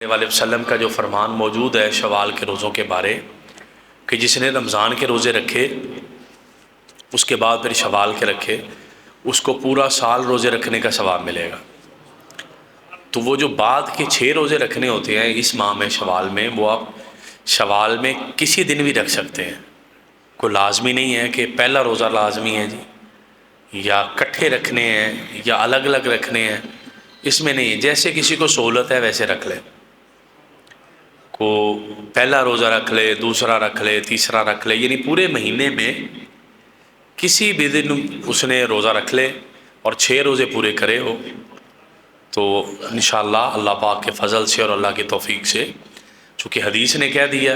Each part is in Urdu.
علیہ وسلم کا جو فرمان موجود ہے شوال کے روزوں کے بارے کہ جس نے رمضان کے روزے رکھے اس کے بعد پھر شوال کے رکھے اس کو پورا سال روزے رکھنے کا ثواب ملے گا۔ تو وہ جو بعد کے 6 روزے رکھنے ہوتے ہیں اس ماہ میں شوال میں، وہ آپ شوال میں کسی دن بھی رکھ سکتے ہیں، کوئی لازمی نہیں ہے کہ پہلا روزہ لازمی ہے جی یا کٹھے رکھنے ہیں یا الگ الگ رکھنے ہیں، اس میں نہیں، جیسے کسی کو سہولت ہے ویسے رکھ لے، کو پہلا روزہ رکھ لے، دوسرا رکھ لے، تیسرا رکھ لے، یعنی پورے مہینے میں کسی بھی دن اس نے روزہ رکھ لے اور 6 روزے پورے کرے ہو تو انشاءاللہ اللہ پاک کے فضل سے اور اللہ کی توفیق سے، چونکہ حدیث نے کہہ دیا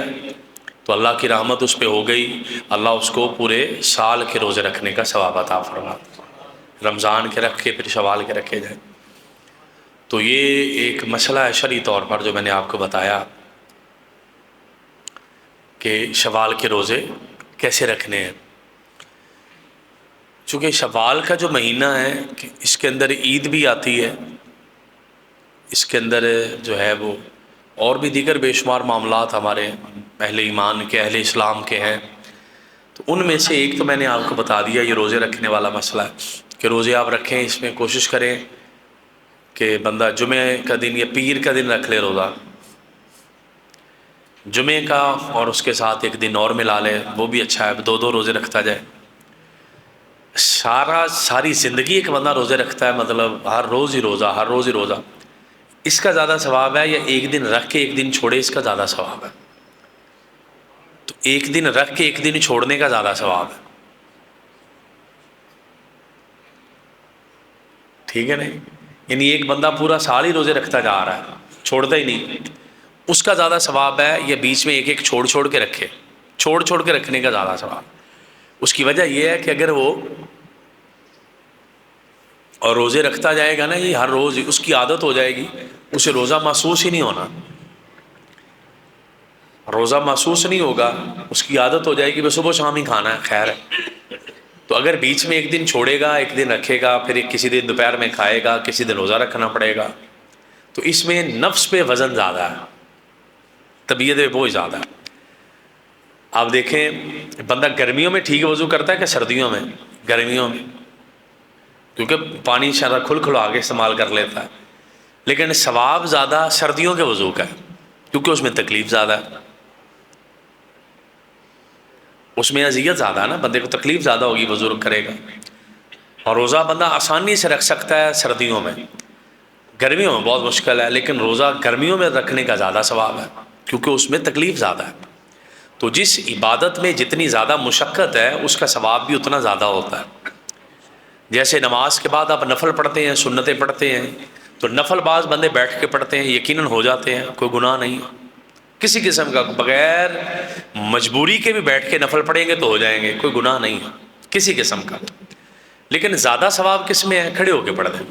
تو اللہ کی رحمت اس پہ ہو گئی، اللہ اس کو پورے سال کے روزے رکھنے کا ثواب عطا فرما، رمضان کے رکھ کے پھر شوال کے رکھے جائیں۔ تو یہ ایک مسئلہ ہے شرعی طور پر جو میں نے آپ کو بتایا کہ شوال کے روزے کیسے رکھنے ہیں۔ چونکہ شوال کا جو مہینہ ہے اس کے اندر عید بھی آتی ہے، اس کے اندر جو ہے وہ اور بھی دیگر بے شمار معاملات ہمارے اہل ایمان کے، اہل اسلام کے ہیں، تو ان میں سے ایک تو میں نے آپ کو بتا دیا، یہ روزے رکھنے والا مسئلہ ہے کہ روزے آپ رکھیں، اس میں کوشش کریں کہ بندہ جمعے کا دن یا پیر کا دن رکھ لے روزہ، جمعے کا اور اس کے ساتھ ایک دن اور ملا لے، وہ بھی اچھا ہے، 2 روزے رکھتا جائے۔ ساری زندگی ایک بندہ روزے رکھتا ہے، مطلب ہر روز ہی روزہ، ہر روز ہی روزہ، اس کا زیادہ ثواب ہے یا ایک دن رکھ کے ایک دن چھوڑے اس کا زیادہ ثواب ہے؟ تو ایک دن رکھ کے ایک دن چھوڑنے کا زیادہ ثواب ہے، ٹھیک ہے نہیں؟ یعنی ایک بندہ پورا سال ہی روزے رکھتا جا رہا ہے، چھوڑتا ہی نہیں، اس کا زیادہ ثواب ہے یا بیچ میں ایک ایک چھوڑ کے رکھے، چھوڑ کے رکھنے کا زیادہ ثواب؟ اس کی وجہ یہ ہے کہ اگر وہ اور روزے رکھتا جائے گا نا، یہ ہر روز اس کی عادت ہو جائے گی، اسے روزہ محسوس ہی نہیں ہونا، روزہ محسوس نہیں ہوگا، اس کی عادت ہو جائے گی بس صبح شام ہی کھانا ہے، خیر ہے۔ تو اگر بیچ میں ایک دن چھوڑے گا، ایک دن رکھے گا، پھر کسی دن دوپہر میں کھائے گا، کسی دن روزہ رکھنا پڑے گا، تو اس میں نفس پہ وزن زیادہ ہے، طبیعت پہ بوجھ زیادہ ہے۔ آپ دیکھیں بندہ گرمیوں میں ٹھیک وضو کرتا ہے کہ سردیوں میں؟ گرمیوں میں، کیونکہ پانی شرح کھل آگے استعمال کر لیتا ہے، لیکن ثواب زیادہ سردیوں کے وضو کا ہے کیونکہ اس میں تکلیف زیادہ ہے، اس میں اذیت زیادہ ہے نا، بندے کو تکلیف زیادہ ہوگی وضو کرے گا۔ اور روزہ بندہ آسانی سے رکھ سکتا ہے سردیوں میں، گرمیوں میں بہت مشکل ہے، لیکن روزہ گرمیوں میں رکھنے کا زیادہ ثواب ہے کیونکہ اس میں تکلیف زیادہ ہے۔ تو جس عبادت میں جتنی زیادہ مشقت ہے اس کا ثواب بھی اتنا زیادہ ہوتا ہے۔ جیسے نماز کے بعد آپ نفل پڑھتے ہیں، سنتیں پڑھتے ہیں، تو نفل بعض بندے بیٹھ کے پڑھتے ہیں، یقیناً ہو جاتے ہیں، کوئی گناہ نہیں کسی قسم کا، بغیر مجبوری کے بھی بیٹھ کے نفل پڑھیں گے تو ہو جائیں گے، کوئی گناہ نہیں ہے کسی قسم کا۔ لیکن زیادہ ثواب کس میں ہے؟ کھڑے ہو کے پڑھ دیں،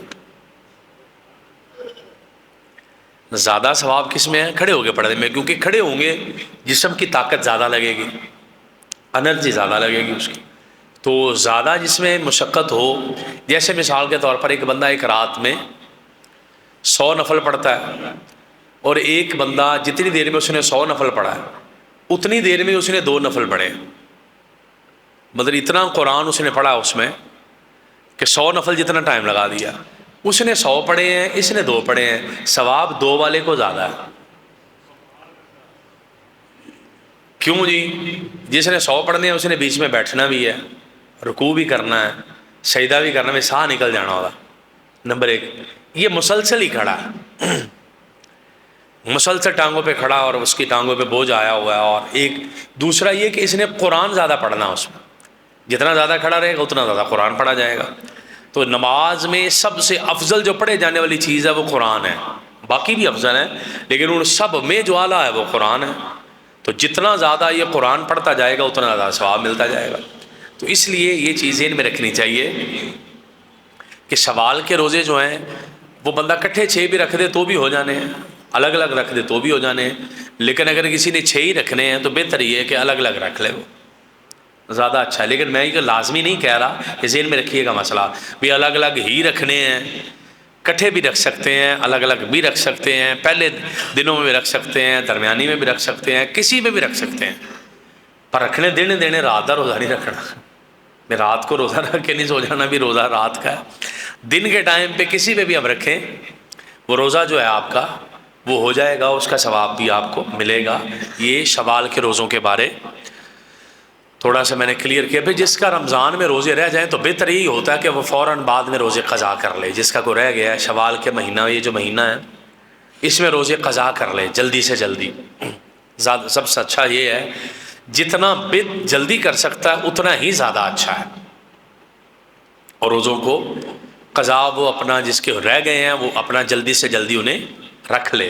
زیادہ ثواب کس میں ہے؟ کھڑے ہو کے پڑھ دیں میں، کیونکہ کھڑے ہوں گے جسم کی طاقت زیادہ لگے گی، انرجی زیادہ لگے گی اس کی، تو زیادہ جس میں مشقت ہو، جیسے مثال کے طور پر ایک بندہ ایک رات میں 100 نفل پڑھتا ہے اور ایک بندہ جتنی دیر میں اس نے 100 نفل پڑھا ہے اتنی دیر میں اس نے 2 نفل پڑھے، مطلب اتنا قرآن اس نے پڑھا اس میں کہ 100 نفل جتنا ٹائم لگا دیا، اس نے 100 پڑھے ہیں، اس نے 2 پڑھے ہیں، ثواب 2 والے کو زیادہ ہے۔ کیوں جی؟ جس نے 100 پڑھنے ہیں اس نے بیچ میں بیٹھنا بھی ہے، رکوع بھی کرنا ہے، سجدہ بھی کرنا ہے، ساہ نکل جانا ہوگا، نمبر 1۔ یہ مسلسل ہی کھڑا ہے، مسلسل ٹانگوں پہ کھڑا اور اس کی ٹانگوں پہ بوجھ آیا ہوا ہے، اور ایک دوسرا یہ کہ اس نے قرآن زیادہ پڑھنا، اس میں جتنا زیادہ کھڑا رہے گا اتنا زیادہ قرآن پڑھا جائے گا۔ تو نماز میں سب سے افضل جو پڑھے جانے والی چیز ہے وہ قرآن ہے، باقی بھی افضل ہے لیکن ان سب میں جو اعلیٰ ہے وہ قرآن ہے، تو جتنا زیادہ یہ قرآن پڑھتا جائے گا اتنا زیادہ ثواب ملتا جائے گا۔ تو اس لیے یہ چیزیں ان میں رکھنی چاہیے کہ شوال کے روزے جو ہیں وہ بندہ کٹھے 6 بھی رکھ دے تو بھی ہو جانے ہیں، الگ الگ رکھ دے تو بھی ہو جانے ہیں، لیکن اگر کسی نے 6 ہی رکھنے ہیں تو بہتر یہ ہے کہ الگ الگ رکھ لے، وہ زیادہ اچھا ہے۔ لیکن میں یہ لازمی نہیں کہہ رہا کہ ذہن میں رکھیے گا مسئلہ بھی الگ الگ ہی رکھنے ہیں، کٹھے بھی رکھ سکتے ہیں، الگ الگ بھی رکھ سکتے ہیں، پہلے دنوں میں بھی رکھ سکتے ہیں، درمیانی میں بھی رکھ سکتے ہیں، کسی میں بھی رکھ سکتے ہیں، پر رکھنے دینے رات کا روزہ نہیں رکھنا۔ میں رات کو روزہ رکھ کے نہیں سو جانا، بھی روزہ رات کا ہے۔ دن کے ٹائم پہ کسی پہ بھی آپ رکھیں، وہ روزہ جو ہے آپ کا وہ ہو جائے گا، اس کا ثواب بھی آپ کو ملے گا۔ یہ شوال کے روزوں کے بارے تھوڑا سا میں نے کلیئر کیا۔ پھر جس کا رمضان میں روزے رہ جائیں تو بہتر یہی ہوتا ہے کہ وہ فوراً بعد میں روزے قضا کر لے۔ جس کا کوئی رہ گیا ہے شوال کے مہینہ، یہ جو مہینہ ہے اس میں روزے قضا کر لے جلدی سے جلدی۔ سب سے اچھا یہ ہے جتنا جلدی کر سکتا ہے اتنا ہی زیادہ اچھا ہے، اور روزوں کو قضا وہ اپنا جس کے رہ گئے ہیں وہ اپنا جلدی سے جلدی انہیں رکھ لے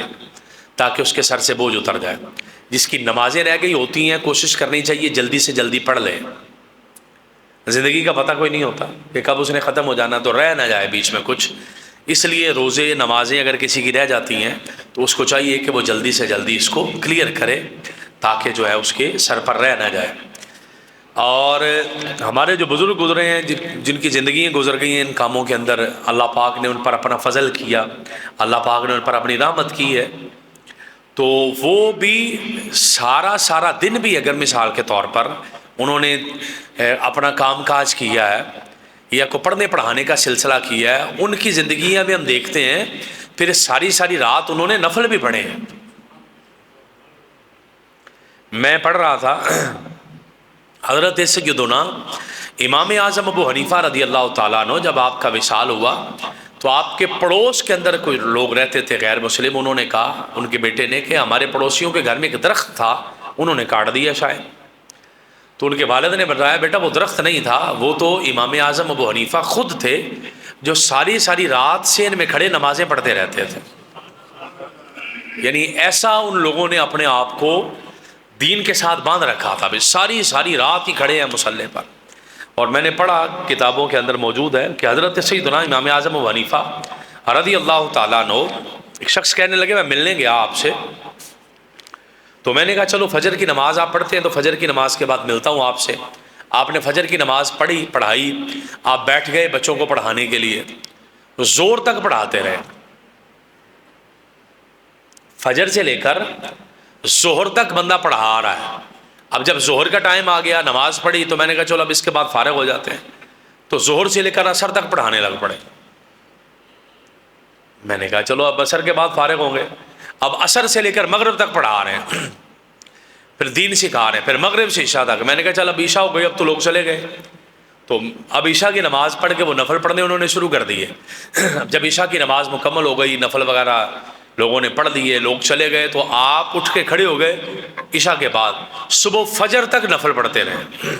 تاکہ اس کے سر سے بوجھ اتر جائے۔ جس کی نمازیں رہ گئی ہوتی ہیں کوشش کرنی چاہیے جلدی سے جلدی پڑھ لے۔ زندگی کا پتہ کوئی نہیں ہوتا کہ کب اس نے ختم ہو جانا، تو رہ نہ جائے بیچ میں کچھ، اس لیے روزے نمازیں اگر کسی کی رہ جاتی ہیں تو اس کو چاہیے کہ وہ جلدی سے جلدی اس کو کلیئر کرے تاکہ جو ہے اس کے سر پر رہ نہ جائے۔ اور ہمارے جو بزرگ گزرے ہیں جن کی زندگیاں گزر گئی ہیں ان کاموں کے اندر، اللہ پاک نے ان پر اپنا فضل کیا، اللہ پاک نے ان پر اپنی رحمت کی ہے، تو وہ بھی سارا دن بھی اگر مثال کے طور پر انہوں نے اپنا کام کاج کیا ہے یا کو پڑھنے پڑھانے کا سلسلہ کیا ہے، ان کی زندگیاں بھی ہم دیکھتے ہیں پھر ساری رات انہوں نے نفل بھی پڑھے ہیں۔ میں پڑھ رہا تھا حضرت سیدنا امام اعظم ابو حنیفہ رضی اللہ تعالیٰ عنہ، جب آپ کا وصال ہوا تو آپ کے پڑوس کے اندر کوئی لوگ رہتے تھے غیر مسلم، انہوں نے کہا ان کے بیٹے نے کہ ہمارے پڑوسیوں کے گھر میں ایک درخت تھا انہوں نے کاٹ دیا شاید۔ تو ان کے والد نے بتایا بیٹا وہ درخت نہیں تھا، وہ تو امام اعظم ابو حنیفہ خود تھے جو ساری رات سے ان میں کھڑے نمازیں پڑھتے رہتے تھے۔ یعنی ایسا ان لوگوں نے اپنے آپ کو دین کے ساتھ باندھ رکھا تھا، ساری رات ہی کھڑے ہیں مصلی پر۔ اور میں نے پڑھا کتابوں کے اندر موجود ہے کہ حضرت سیدنا امام اعظم ابو حنیفہ رضی اللہ تعالیٰ عنہ، ایک شخص کہنے لگے میں ملنے گیا آپ سے، تو میں نے کہا چلو فجر کی نماز آپ پڑھتے ہیں تو فجر کی نماز کے بعد ملتا ہوں آپ سے۔ آپ نے فجر کی نماز پڑھائی، آپ بیٹھ گئے بچوں کو پڑھانے کے لیے، زور تک پڑھاتے رہے، فجر سے لے کر ظہر تک بندہ پڑھا رہا ہے۔ اب جب ظہر کا ٹائم آ گیا نماز پڑھی تو میں نے کہا چلو اب اس کے بعد فارغ ہو جاتے ہیں، تو ظہر سے لے کر عصر تک پڑھانے لگ پڑے۔ میں نے کہا چلو اب عصر کے بعد فارغ ہوں گے، اب عصر سے لے کر مغرب تک پڑھا رہے ہیں، پھر دین سکھا رہے ہیں، پھر مغرب سے عشاء تک۔ میں نے کہا چل اب عشاء ہو گئی اب تو لوگ چلے گئے، تو اب عشاء کی نماز پڑھ کے وہ نفل پڑھنے انہوں نے شروع کر دیے۔ اب جب عشاء کی نماز مکمل ہو گئی، نفل وغیرہ لوگوں نے پڑھ دیے، لوگ چلے گئے، تو آپ اٹھ کے کھڑے ہو گئے عشاء کے بعد، صبح فجر تک نفل پڑھتے رہے،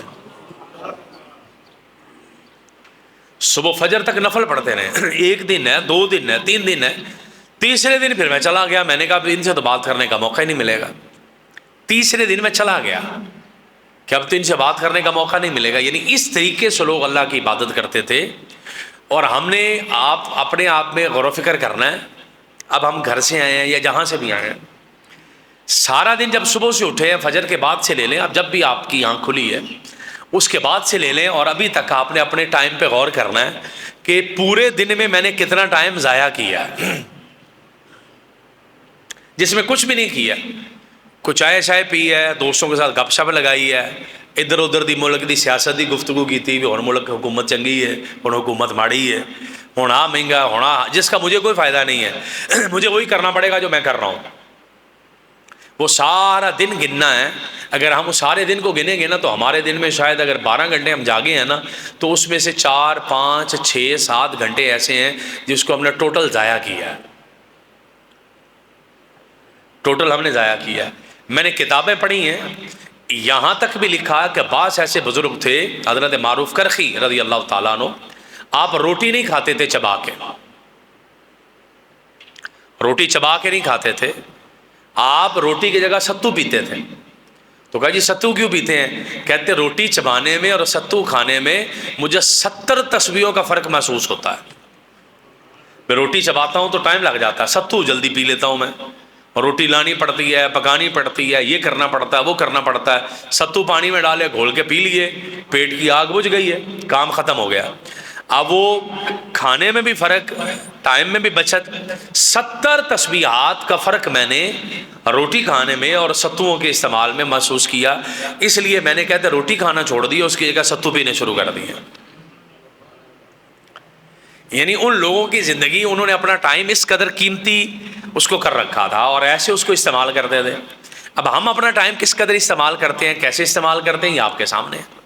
صبح فجر تک نفل پڑھتے رہے۔ ایک دن ہے، 2 دن ہے، 3 دن ہے، تیسرے دن پھر میں چلا گیا۔ میں نے کہا ان سے تو بات کرنے کا موقع ہی نہیں ملے گا۔ تیسرے دن میں چلا گیا کہ اب تو ان سے بات کرنے کا موقع نہیں ملے گا۔ یعنی اس طریقے سے لوگ اللہ کی عبادت کرتے تھے، اور ہم نے اپنے آپ میں غور و فکر کرنا ہے۔ اب ہم گھر سے آئے ہیں یا جہاں سے بھی آئے ہیں، سارا دن جب صبح سے اٹھے ہیں فجر کے بعد سے لے لیں، اب جب بھی آپ کی آنکھ کھلی ہے اس کے بعد سے لے لیں، اور ابھی تک آپ نے اپنے ٹائم پہ غور کرنا ہے کہ پورے دن میں نے کتنا ٹائم ضائع کیا ہے، جس میں کچھ بھی نہیں کیا۔ کچھ چائے پی ہے، دوستوں کے ساتھ گپ شپ لگائی ہے، ادھر ادھر دی ملک دی سیاست دی گفتگو کی بھی، ہوں ملک حکومت چنگی ہے، ہوں حکومت ماڑی ہے، ہونا مہنگا ہونا، جس کا مجھے کوئی فائدہ نہیں ہے، مجھے وہی کرنا پڑے گا جو میں کر رہا ہوں۔ وہ سارا دن گننا ہے۔ اگر ہم سارے دن کو گنیں گے نا تو ہمارے دن میں شاید اگر 12 گھنٹے ہم جاگے ہیں نا تو اس میں سے 4 5 6 7 گھنٹے ایسے ہیں جس کو ہم نے ٹوٹل ضائع کیا ہے، ٹوٹل ہم نے ضائع کیا ہے۔ میں نے کتابیں پڑھی ہیں، یہاں تک بھی لکھا کہ بعض ایسے بزرگ تھے، حضرت معروف کرخی رضی اللہ تعالیٰ عنہ، آپ روٹی نہیں کھاتے تھے چبا کے، روٹی چبا کے نہیں کھاتے تھے، آپ روٹی کی جگہ ستو پیتے تھے۔ تو کہا جی ستو کیوں پیتے ہیں؟ کہتے روٹی چبانے میں اور ستو کھانے میں مجھے 70 تسبیحوں کا فرق محسوس ہوتا ہے۔ میں روٹی چباتا ہوں تو ٹائم لگ جاتا ہے، ستو جلدی پی لیتا ہوں میں، روٹی لانی پڑتی ہے، پکانی پڑتی ہے، یہ کرنا پڑتا ہے، وہ کرنا پڑتا ہے۔ ستو پانی میں ڈالے، گھول کے پی لیے، پیٹ کی آگ بجھ گئی ہے، کام ختم ہو گیا۔ اب وہ کھانے میں بھی فرق، ٹائم میں بھی بچت، 70 تسبیحات کا فرق میں نے روٹی کھانے میں اور ستوؤں کے استعمال میں محسوس کیا، اس لیے میں نے کہتے روٹی کھانا چھوڑ دیا، اس کی جگہ ستو پینے شروع کر دیے۔ یعنی ان لوگوں کی زندگی، انہوں نے اپنا ٹائم اس قدر قیمتی اس کو کر رکھا تھا اور ایسے اس کو استعمال کرتے تھے۔ اب ہم اپنا ٹائم کس قدر استعمال کرتے ہیں، کیسے استعمال کرتے ہیں، یہ آپ کے سامنے ہے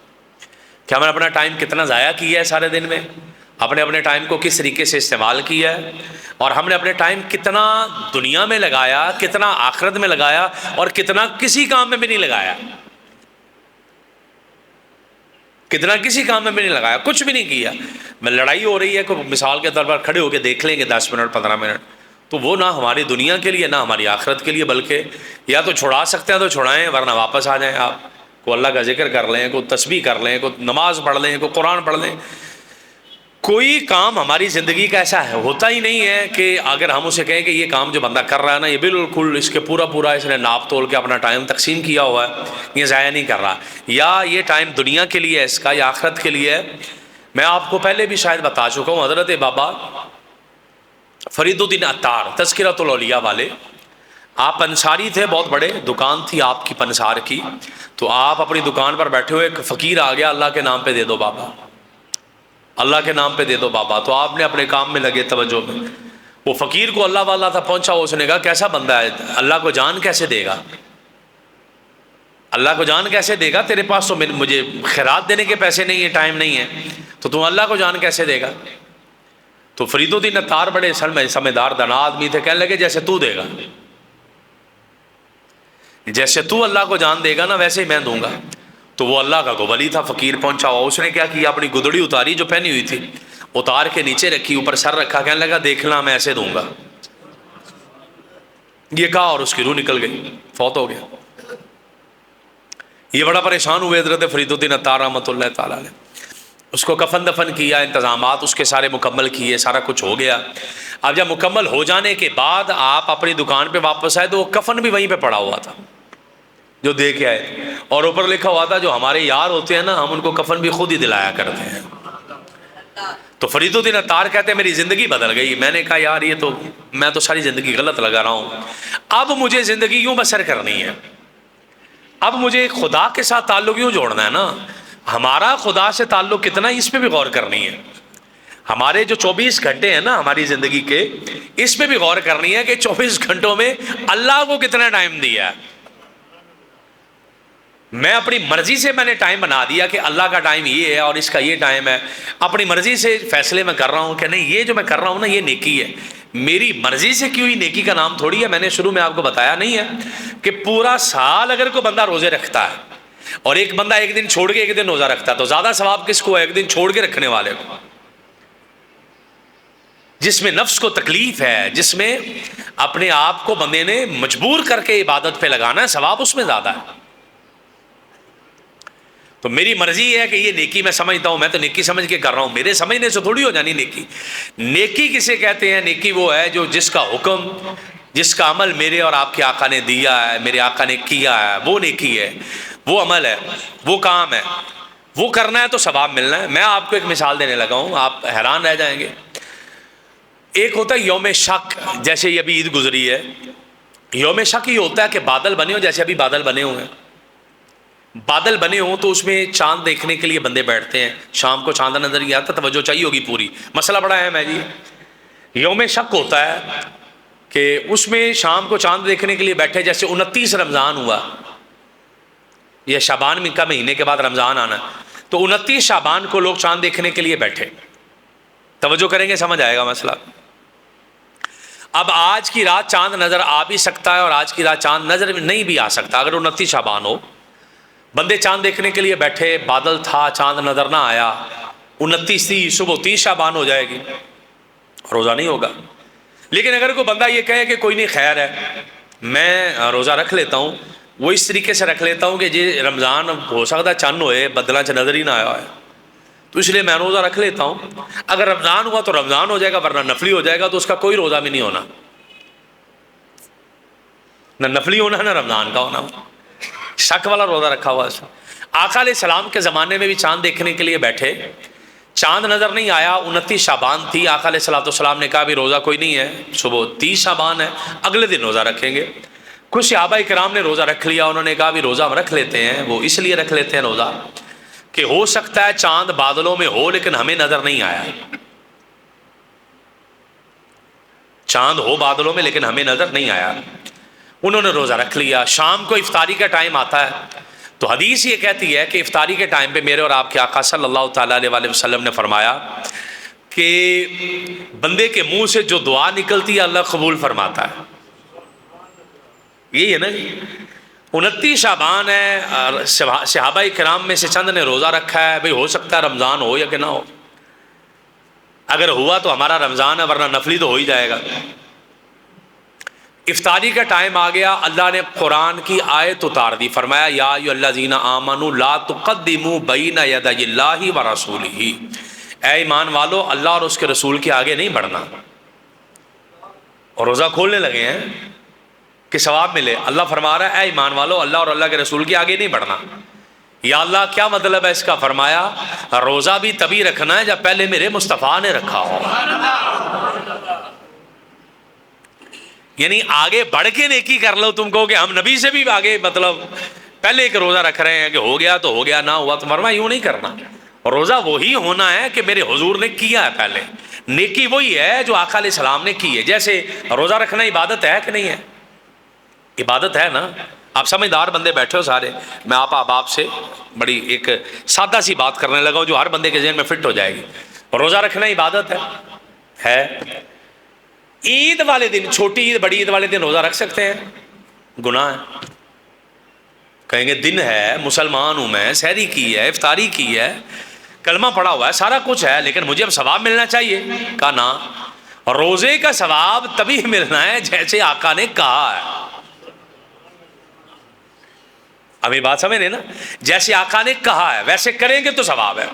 کہ ہم نے اپنا ٹائم کتنا ضائع کیا ہے سارے دن میں، ہم نے اپنے ٹائم کو کس طریقے سے استعمال کیا ہے، اور ہم نے اپنے ٹائم کتنا دنیا میں لگایا، کتنا آخرت میں لگایا، اور کتنا کسی کام میں بھی نہیں لگایا، کتنا کسی کام میں بھی نہیں لگایا، کچھ بھی نہیں کیا۔ میں لڑائی ہو رہی ہے، کوئی مثال کے طور پر کھڑے ہو کے دیکھ لیں گے 10 منٹ 15 منٹ، تو وہ نہ ہماری دنیا کے لیے نہ ہماری آخرت کے لیے، بلکہ یا تو چھڑا سکتے ہیں تو چھڑائیں، ورنہ واپس آ جائیں۔ آپ کو اللہ کا ذکر کر لیں، کوئی تسبیح کر لیں، کوئی نماز پڑھ لیں، کوئی قرآن پڑھ لیں۔ کوئی کام ہماری زندگی کا ایسا ہوتا ہی نہیں ہے کہ اگر ہم اسے کہیں کہ یہ کام جو بندہ کر رہا ہے نا، یہ بالکل اس کے پورا اس نے ناپ تول کے اپنا ٹائم تقسیم کیا ہوا ہے، یہ ضائع نہیں کر رہا، یا یہ ٹائم دنیا کے لیے ہے اس کا یا آخرت کے لیے ہے۔ میں آپ کو پہلے بھی شاید بتا چکا ہوں، حضرت بابا فرید الدین عطار تذکرۃ الاولیاء والے، آپ پنساری تھے، بہت بڑے دکان تھی آپ کی پنسار کی، تو آپ اپنی دکان پر بیٹھے ہوئے، ایک فقیر آ گیا، اللہ کے نام پہ دے دو بابا، اللہ کے نام پہ دے دو بابا، تو آپ نے اپنے کام میں لگے توجہ میں، وہ فقیر کو اللہ والا تھا، پہنچا، اس نے کہا کیسا بندہ ہے، اللہ کو جان کیسے دے گا، اللہ کو جان کیسے دے گا، تیرے پاس تو مجھے خیرات دینے کے پیسے نہیں ہیں، ٹائم نہیں ہے، تو تم اللہ کو جان کیسے دے گا؟ تو فرید الدین عطار بڑے سمجھدار دانا آدمی تھے، کہنے لگے جیسے تو دے گا، جیسے تو اللہ کو جان دے گا نا ویسے ہی میں دوں گا۔ تو وہ اللہ کا ولی تھا، فقیر پہنچا ہوا، اس نے کیا کیا، اپنی گدڑی اتاری جو پہنی ہوئی تھی، اتار کے نیچے رکھی، اوپر سر رکھا، کہنے لگا دیکھنا میں ایسے دوں گا، یہ کہا اور اس کی روح نکل گئی، فوت ہو گیا۔ یہ بڑا پریشان ہوئے حضرت فرید الدین عطار رحمۃ اللہ تعالیٰ علیہ، اس کو کفن دفن کیا، انتظامات اس کے سارے مکمل کیے، سارا کچھ ہو گیا۔ اب جب مکمل ہو جانے کے بعد آپ اپنی دکان پہ واپس آئے تو وہ کفن بھی وہیں پہ پڑا ہوا تھا جو دے کے آئے، اور اوپر لکھا ہوا تھا جو ہمارے یار ہوتے ہیں نا، ہم ان کو کفن بھی خود ہی دلایا کرتے ہیں۔ تو فرید الدین عطار کہتے ہیں میری زندگی بدل گئی، میں نے کہا یار یہ تو میں تو ساری زندگی غلط لگا رہا ہوں، اب مجھے زندگی یوں بسر کرنی ہے، اب مجھے خدا کے ساتھ تعلق یوں جوڑنا ہے نا، ہمارا خدا سے تعلق کتنا ہے اس پہ بھی غور کرنی ہے، ہمارے جو 24 گھنٹے ہیں نا ہماری زندگی کے، اس پہ بھی غور کرنی ہے کہ 24 گھنٹوں میں اللہ کو کتنا ٹائم دیا ہے۔ میں اپنی مرضی سے میں نے ٹائم بنا دیا کہ اللہ کا ٹائم یہ ہے اور اس کا یہ ٹائم ہے، اپنی مرضی سے فیصلے میں کر رہا ہوں کہ نہیں یہ جو میں کر رہا ہوں نا یہ نیکی ہے، میری مرضی سے کیوں ہی نیکی کا نام تھوڑی ہے۔ میں نے شروع میں آپ کو بتایا نہیں ہے کہ پورا سال اگر کوئی بندہ روزے رکھتا ہے اور ایک بندہ ایک دن چھوڑ کے ایک دن روزہ رکھتا ہے تو زیادہ ثواب کس کو ہے؟ ایک دن چھوڑ کے رکھنے والے کو، جس میں نفس کو تکلیف ہے، جس میں اپنے آپ کو بندے نے مجبور کر کے عبادت پہ لگانا ہے، ثواب اس میں زیادہ ہے۔ تو میری مرضی ہے کہ یہ نیکی میں سمجھتا ہوں، میں تو نیکی سمجھ کے کر رہا ہوں، میرے سمجھنے سے تھوڑی ہو جانی نیکی۔ نیکی کسے کہتے ہیں؟ نیکی وہ ہے جو جس کا حکم، جس کا عمل میرے اور آپ کے آقا نے دیا ہے، میرے آقا نے کیا ہے، وہ نیکی ہے، وہ عمل ہے، وہ کام ہے، وہ کرنا ہے تو ثواب ملنا ہے۔ میں آپ کو ایک مثال دینے لگا ہوں، آپ حیران رہ جائیں گے۔ ایک ہوتا ہے یوم شک، جیسے یہ ابھی عید گزری ہے، یوم شک یہ ہوتا ہے کہ بادل بنے ہوں، جیسے ابھی بادل بنے ہوئے ہیں، بادل بنے ہوں تو اس میں چاند دیکھنے کے لیے بندے بیٹھتے ہیں، شام کو چاند نظر نہیں آتا، توجہ چاہیے ہوگی پوری، مسئلہ بڑا اہم ہے جی۔ یوم شک ہوتا ہے کہ اس میں شام کو چاند دیکھنے کے لیے بیٹھے، جیسے 29 رمضان ہوا، یہ شعبان کا مہینے کے بعد رمضان آنا، تو 29 شعبان کو لوگ چاند دیکھنے کے لیے بیٹھے، توجہ کریں گے سمجھ آئے گا مسئلہ۔ اب آج کی رات چاند نظر آ بھی سکتا ہے اور آج کی رات چاند نظر نہیں بھی آ سکتا، اگر 29 شعبان ہو، بندے چاند دیکھنے کے لیے بیٹھے، بادل تھا، چاند نظر نہ آیا، 29 تھی، صبح 30 شعبان ہو جائے گی، روزہ نہیں ہوگا۔ لیکن اگر کوئی بندہ یہ کہے کہ کوئی نہیں خیر ہے میں روزہ رکھ لیتا ہوں، وہ اس طریقے سے رکھ لیتا ہوں کہ جی رمضان ہو سکتا ہے چند ہوئے بدلہ چ نظر ہی نہ آیا ہے تو اس لیے میں روزہ رکھ لیتا ہوں، اگر رمضان ہوا تو رمضان ہو جائے گا، ورنہ نفلی ہو جائے گا تو اس کا کوئی روزہ بھی نہیں ہونا، نہ نفلی ہونا نہ رمضان کا ہونا، شک والا روزہ رکھا ہوا ہے۔ آقا علیہ السلام کے زمانے میں بھی چاند دیکھنے کے لیے بیٹھے، چاند نظر نہیں آیا، 29 شعبان تھی، آقا علیہ الصلوۃ والسلام نے کہا بھی روزہ کوئی نہیں ہے، صبح 30 شعبان ہے، اگلے دن روزہ رکھیں گے۔ کچھ صحابہ کرام نے روزہ رکھ لیا، انہوں نے کہا بھی روزہ ہم رکھ لیتے ہیں، وہ اس لیے رکھ لیتے ہیں روزہ کہ ہو سکتا ہے چاند بادلوں میں ہو لیکن ہمیں نظر نہیں آیا، چاند ہو بادلوں میں لیکن ہمیں نظر نہیں آیا، انہوں نے روزہ رکھ لیا۔ شام کو افطاری کا ٹائم آتا ہے تو حدیث یہ کہتی ہے کہ افطاری کے ٹائم پہ میرے اور آپ کے آقا صلی اللہ تعالیٰ علیہ وسلم نے فرمایا کہ بندے کے منہ سے جو دعا نکلتی ہے اللہ قبول فرماتا ہے۔ یہی ہے نا جی، 29 شعبان ہے، صحابہ کرام میں سے چند نے روزہ رکھا ہے، بھئی ہو سکتا ہے رمضان ہو یا کہ نہ ہو، اگر ہوا تو ہمارا رمضان ہے، ورنہ نفلی تو ہو ہی جائے گا۔ افطاری کا ٹائم آ گیا، اللہ نے قرآن کی آیت اتار دی، فرمایا یا ایھا الذین آمنوا لا تقدموا بین یدی اللہ ورسولہ، اے ایمان والو اللہ اور اس کے رسول کے آگے نہیں بڑھنا۔ اور روزہ کھولنے لگے ہیں کہ ثواب ملے، اللہ فرما رہا ہے اے ایمان والو اللہ اور اللہ کے رسول کے آگے نہیں بڑھنا۔ یا اللہ کیا مطلب ہے اس کا؟ فرمایا روزہ بھی تبھی رکھنا ہے جب پہلے میرے مصطفیٰ نے رکھا ہو، یعنی آگے بڑھ کے نیکی کر لو، تم کہو کہ ہم نبی سے بھی آگے، مطلب پہلے ایک روزہ رکھ رہے ہیں کہ ہو گیا تو ہو گیا، نہ ہوا تو فرمایا یوں نہیں کرنا، روزہ وہی ہونا ہے کہ میرے حضور نے کیا ہے، پہلے نیکی وہی ہے جو آقا علیہ السلام نے کی ہے۔ جیسے روزہ رکھنا عبادت ہے کہ نہیں ہے؟ عبادت ہے نا۔ آپ سمجھدار بندے بیٹھے ہو سارے، میں آپ سے بڑی ایک سادہ سی بات کرنے لگا ہوں جو ہر بندے کے ذہن میں فٹ ہو جائے گی۔ روزہ رکھنا عبادت ہے۔ عید والے دن، چھوٹی عید بڑی عید والے دن روزہ رکھ سکتے ہیں؟ گناہ ہے۔ کہیں گے دن ہے، مسلمان ہوں میں، سحری کی ہے، افطاری کی ہے، کلمہ پڑھا ہوا ہے، سارا کچھ ہے، لیکن مجھے اب ثواب ملنا چاہیے۔ کہا نا، روزے کا ثواب تبھی ملنا ہے جیسے آقا نے کہا ہے۔ اب یہ بات سمجھ رہے نا، جیسے آقا نے کہا ہے ویسے کریں گے تو ثواب ہے،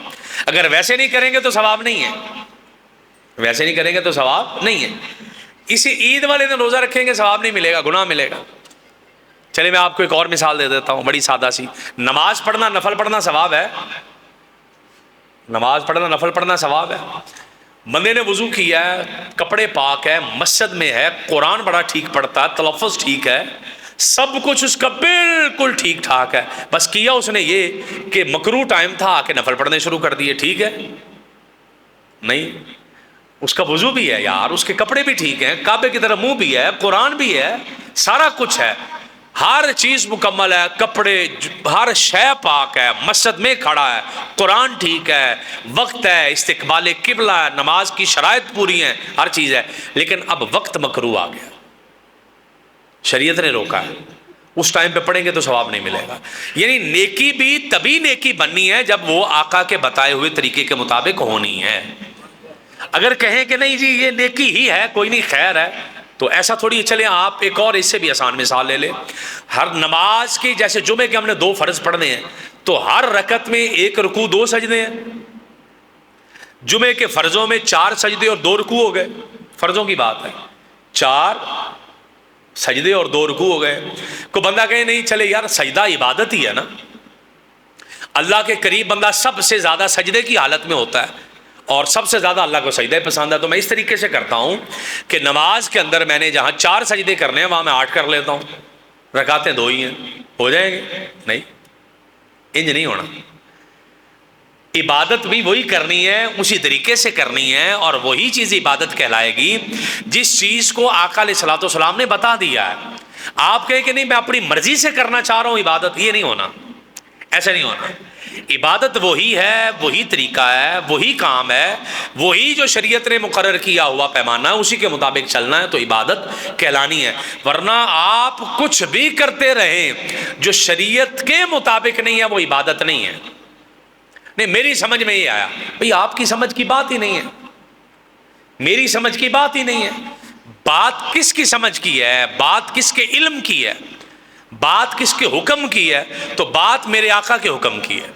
اگر ویسے نہیں کریں گے تو ثواب نہیں ہے، ویسے نہیں کریں گے تو ثواب نہیں ہے۔ اسی عید والے دن روزہ رکھیں گے ثواب نہیں ملے گا، گناہ ملے گا۔ چلے میں آپ کو ایک اور مثال دے دیتا ہوں بڑی سادہ سی۔ نماز پڑھنا، نفل پڑھنا ثواب ہے، نماز پڑھنا نفل پڑھنا ثواب ہے۔ بندے نے وضو کیا ہے، کپڑے پاک ہے، مسجد میں ہے، قرآن بڑا ٹھیک پڑھتا ہے، تلفظ ٹھیک ہے، سب کچھ اس کا بالکل ٹھیک ٹھاک ہے، بس کیا اس نے یہ کہ مکروہ ٹائم تھا آ کے نفل پڑھنے شروع کر دیے، ٹھیک ہے؟ نہیں، اس کا وضو بھی ہے یار، اس کے کپڑے بھی ٹھیک ہیں، کعبے کی طرف منہ بھی ہے، قرآن بھی ہے، سارا کچھ ہے، ہر چیز مکمل ہے، کپڑے ہر شے پاک ہے، مسجد میں کھڑا ہے، قرآن ٹھیک ہے، وقت ہے، استقبال قبلہ ہے، نماز کی شرائط پوری ہیں، ہر چیز ہے، لیکن اب وقت مکروہ آ گیا، شریعت نے روکا ہے، اس ٹائم پہ پڑھیں گے تو ثواب نہیں ملے گا۔ یعنی نیکی بھی تبھی نیکی بننی ہے جب وہ آقا کے بتائے ہوئے طریقے کے مطابق ہونی ہے۔ اگر کہیں کہ نہیں جی یہ نیکی ہی ہے، کوئی نہیں خیر ہے، تو ایسا تھوڑی چلیں آپ ایک اور اس سے بھی آسان مثال لے لیں۔ ہر نماز کی، جیسے جمعے کے ہم نے 2 فرض پڑھنے ہیں تو ہر رکعت میں 1 رکوع 2 سجدے ہیں، جمعے کے فرضوں میں 4 سجدے اور 2 رکوع ہو گئے، فرضوں کی بات ہے، 4 سجدے اور 2 رکوع ہو گئے۔ کوئی بندہ کہے نہیں چلے یار سجدہ عبادت ہی ہے نا، اللہ کے قریب بندہ سب سے زیادہ سجدے کی حالت میں ہوتا ہے اور سب سے زیادہ اللہ کو سجدہ پسند ہے، تو میں اس طریقے سے کرتا ہوں کہ نماز کے اندر میں نے جہاں 4 سجدے کرنے ہیں وہاں میں 8 کر لیتا ہوں، رکعتیں 2 ہی ہیں، ہو جائیں گے؟ نہیں، انج نہیں ہونا۔ عبادت بھی وہی کرنی ہے، اسی طریقے سے کرنی ہے، اور وہی چیز عبادت کہلائے گی جس چیز کو آقا علیہ الصلوۃ والسلام نے بتا دیا ہے۔ آپ کہیں کہ نہیں میں اپنی مرضی سے کرنا چاہ رہا ہوں عبادت، یہ نہیں ہونا، ایسا نہیں ہونا۔ عبادت وہی ہے، وہی طریقہ ہے، وہی کام ہے، وہی جو شریعت نے مقرر کیا ہوا پیمانہ ہے، اسی کے مطابق چلنا ہے تو عبادت کہلانی ہے۔ ورنہ آپ کچھ بھی کرتے رہیں جو شریعت کے مطابق نہیں ہے وہ عبادت نہیں ہے۔ نہیں، میری سمجھ میں یہ آیا، بھئی آپ کی سمجھ کی بات ہی نہیں ہے، میری سمجھ کی بات ہی نہیں ہے۔ بات کس کی سمجھ کی ہے؟ بات کس کے علم کی ہے؟ بات کس کے حکم کی ہے؟ تو بات میرے آقا کے حکم کی ہے،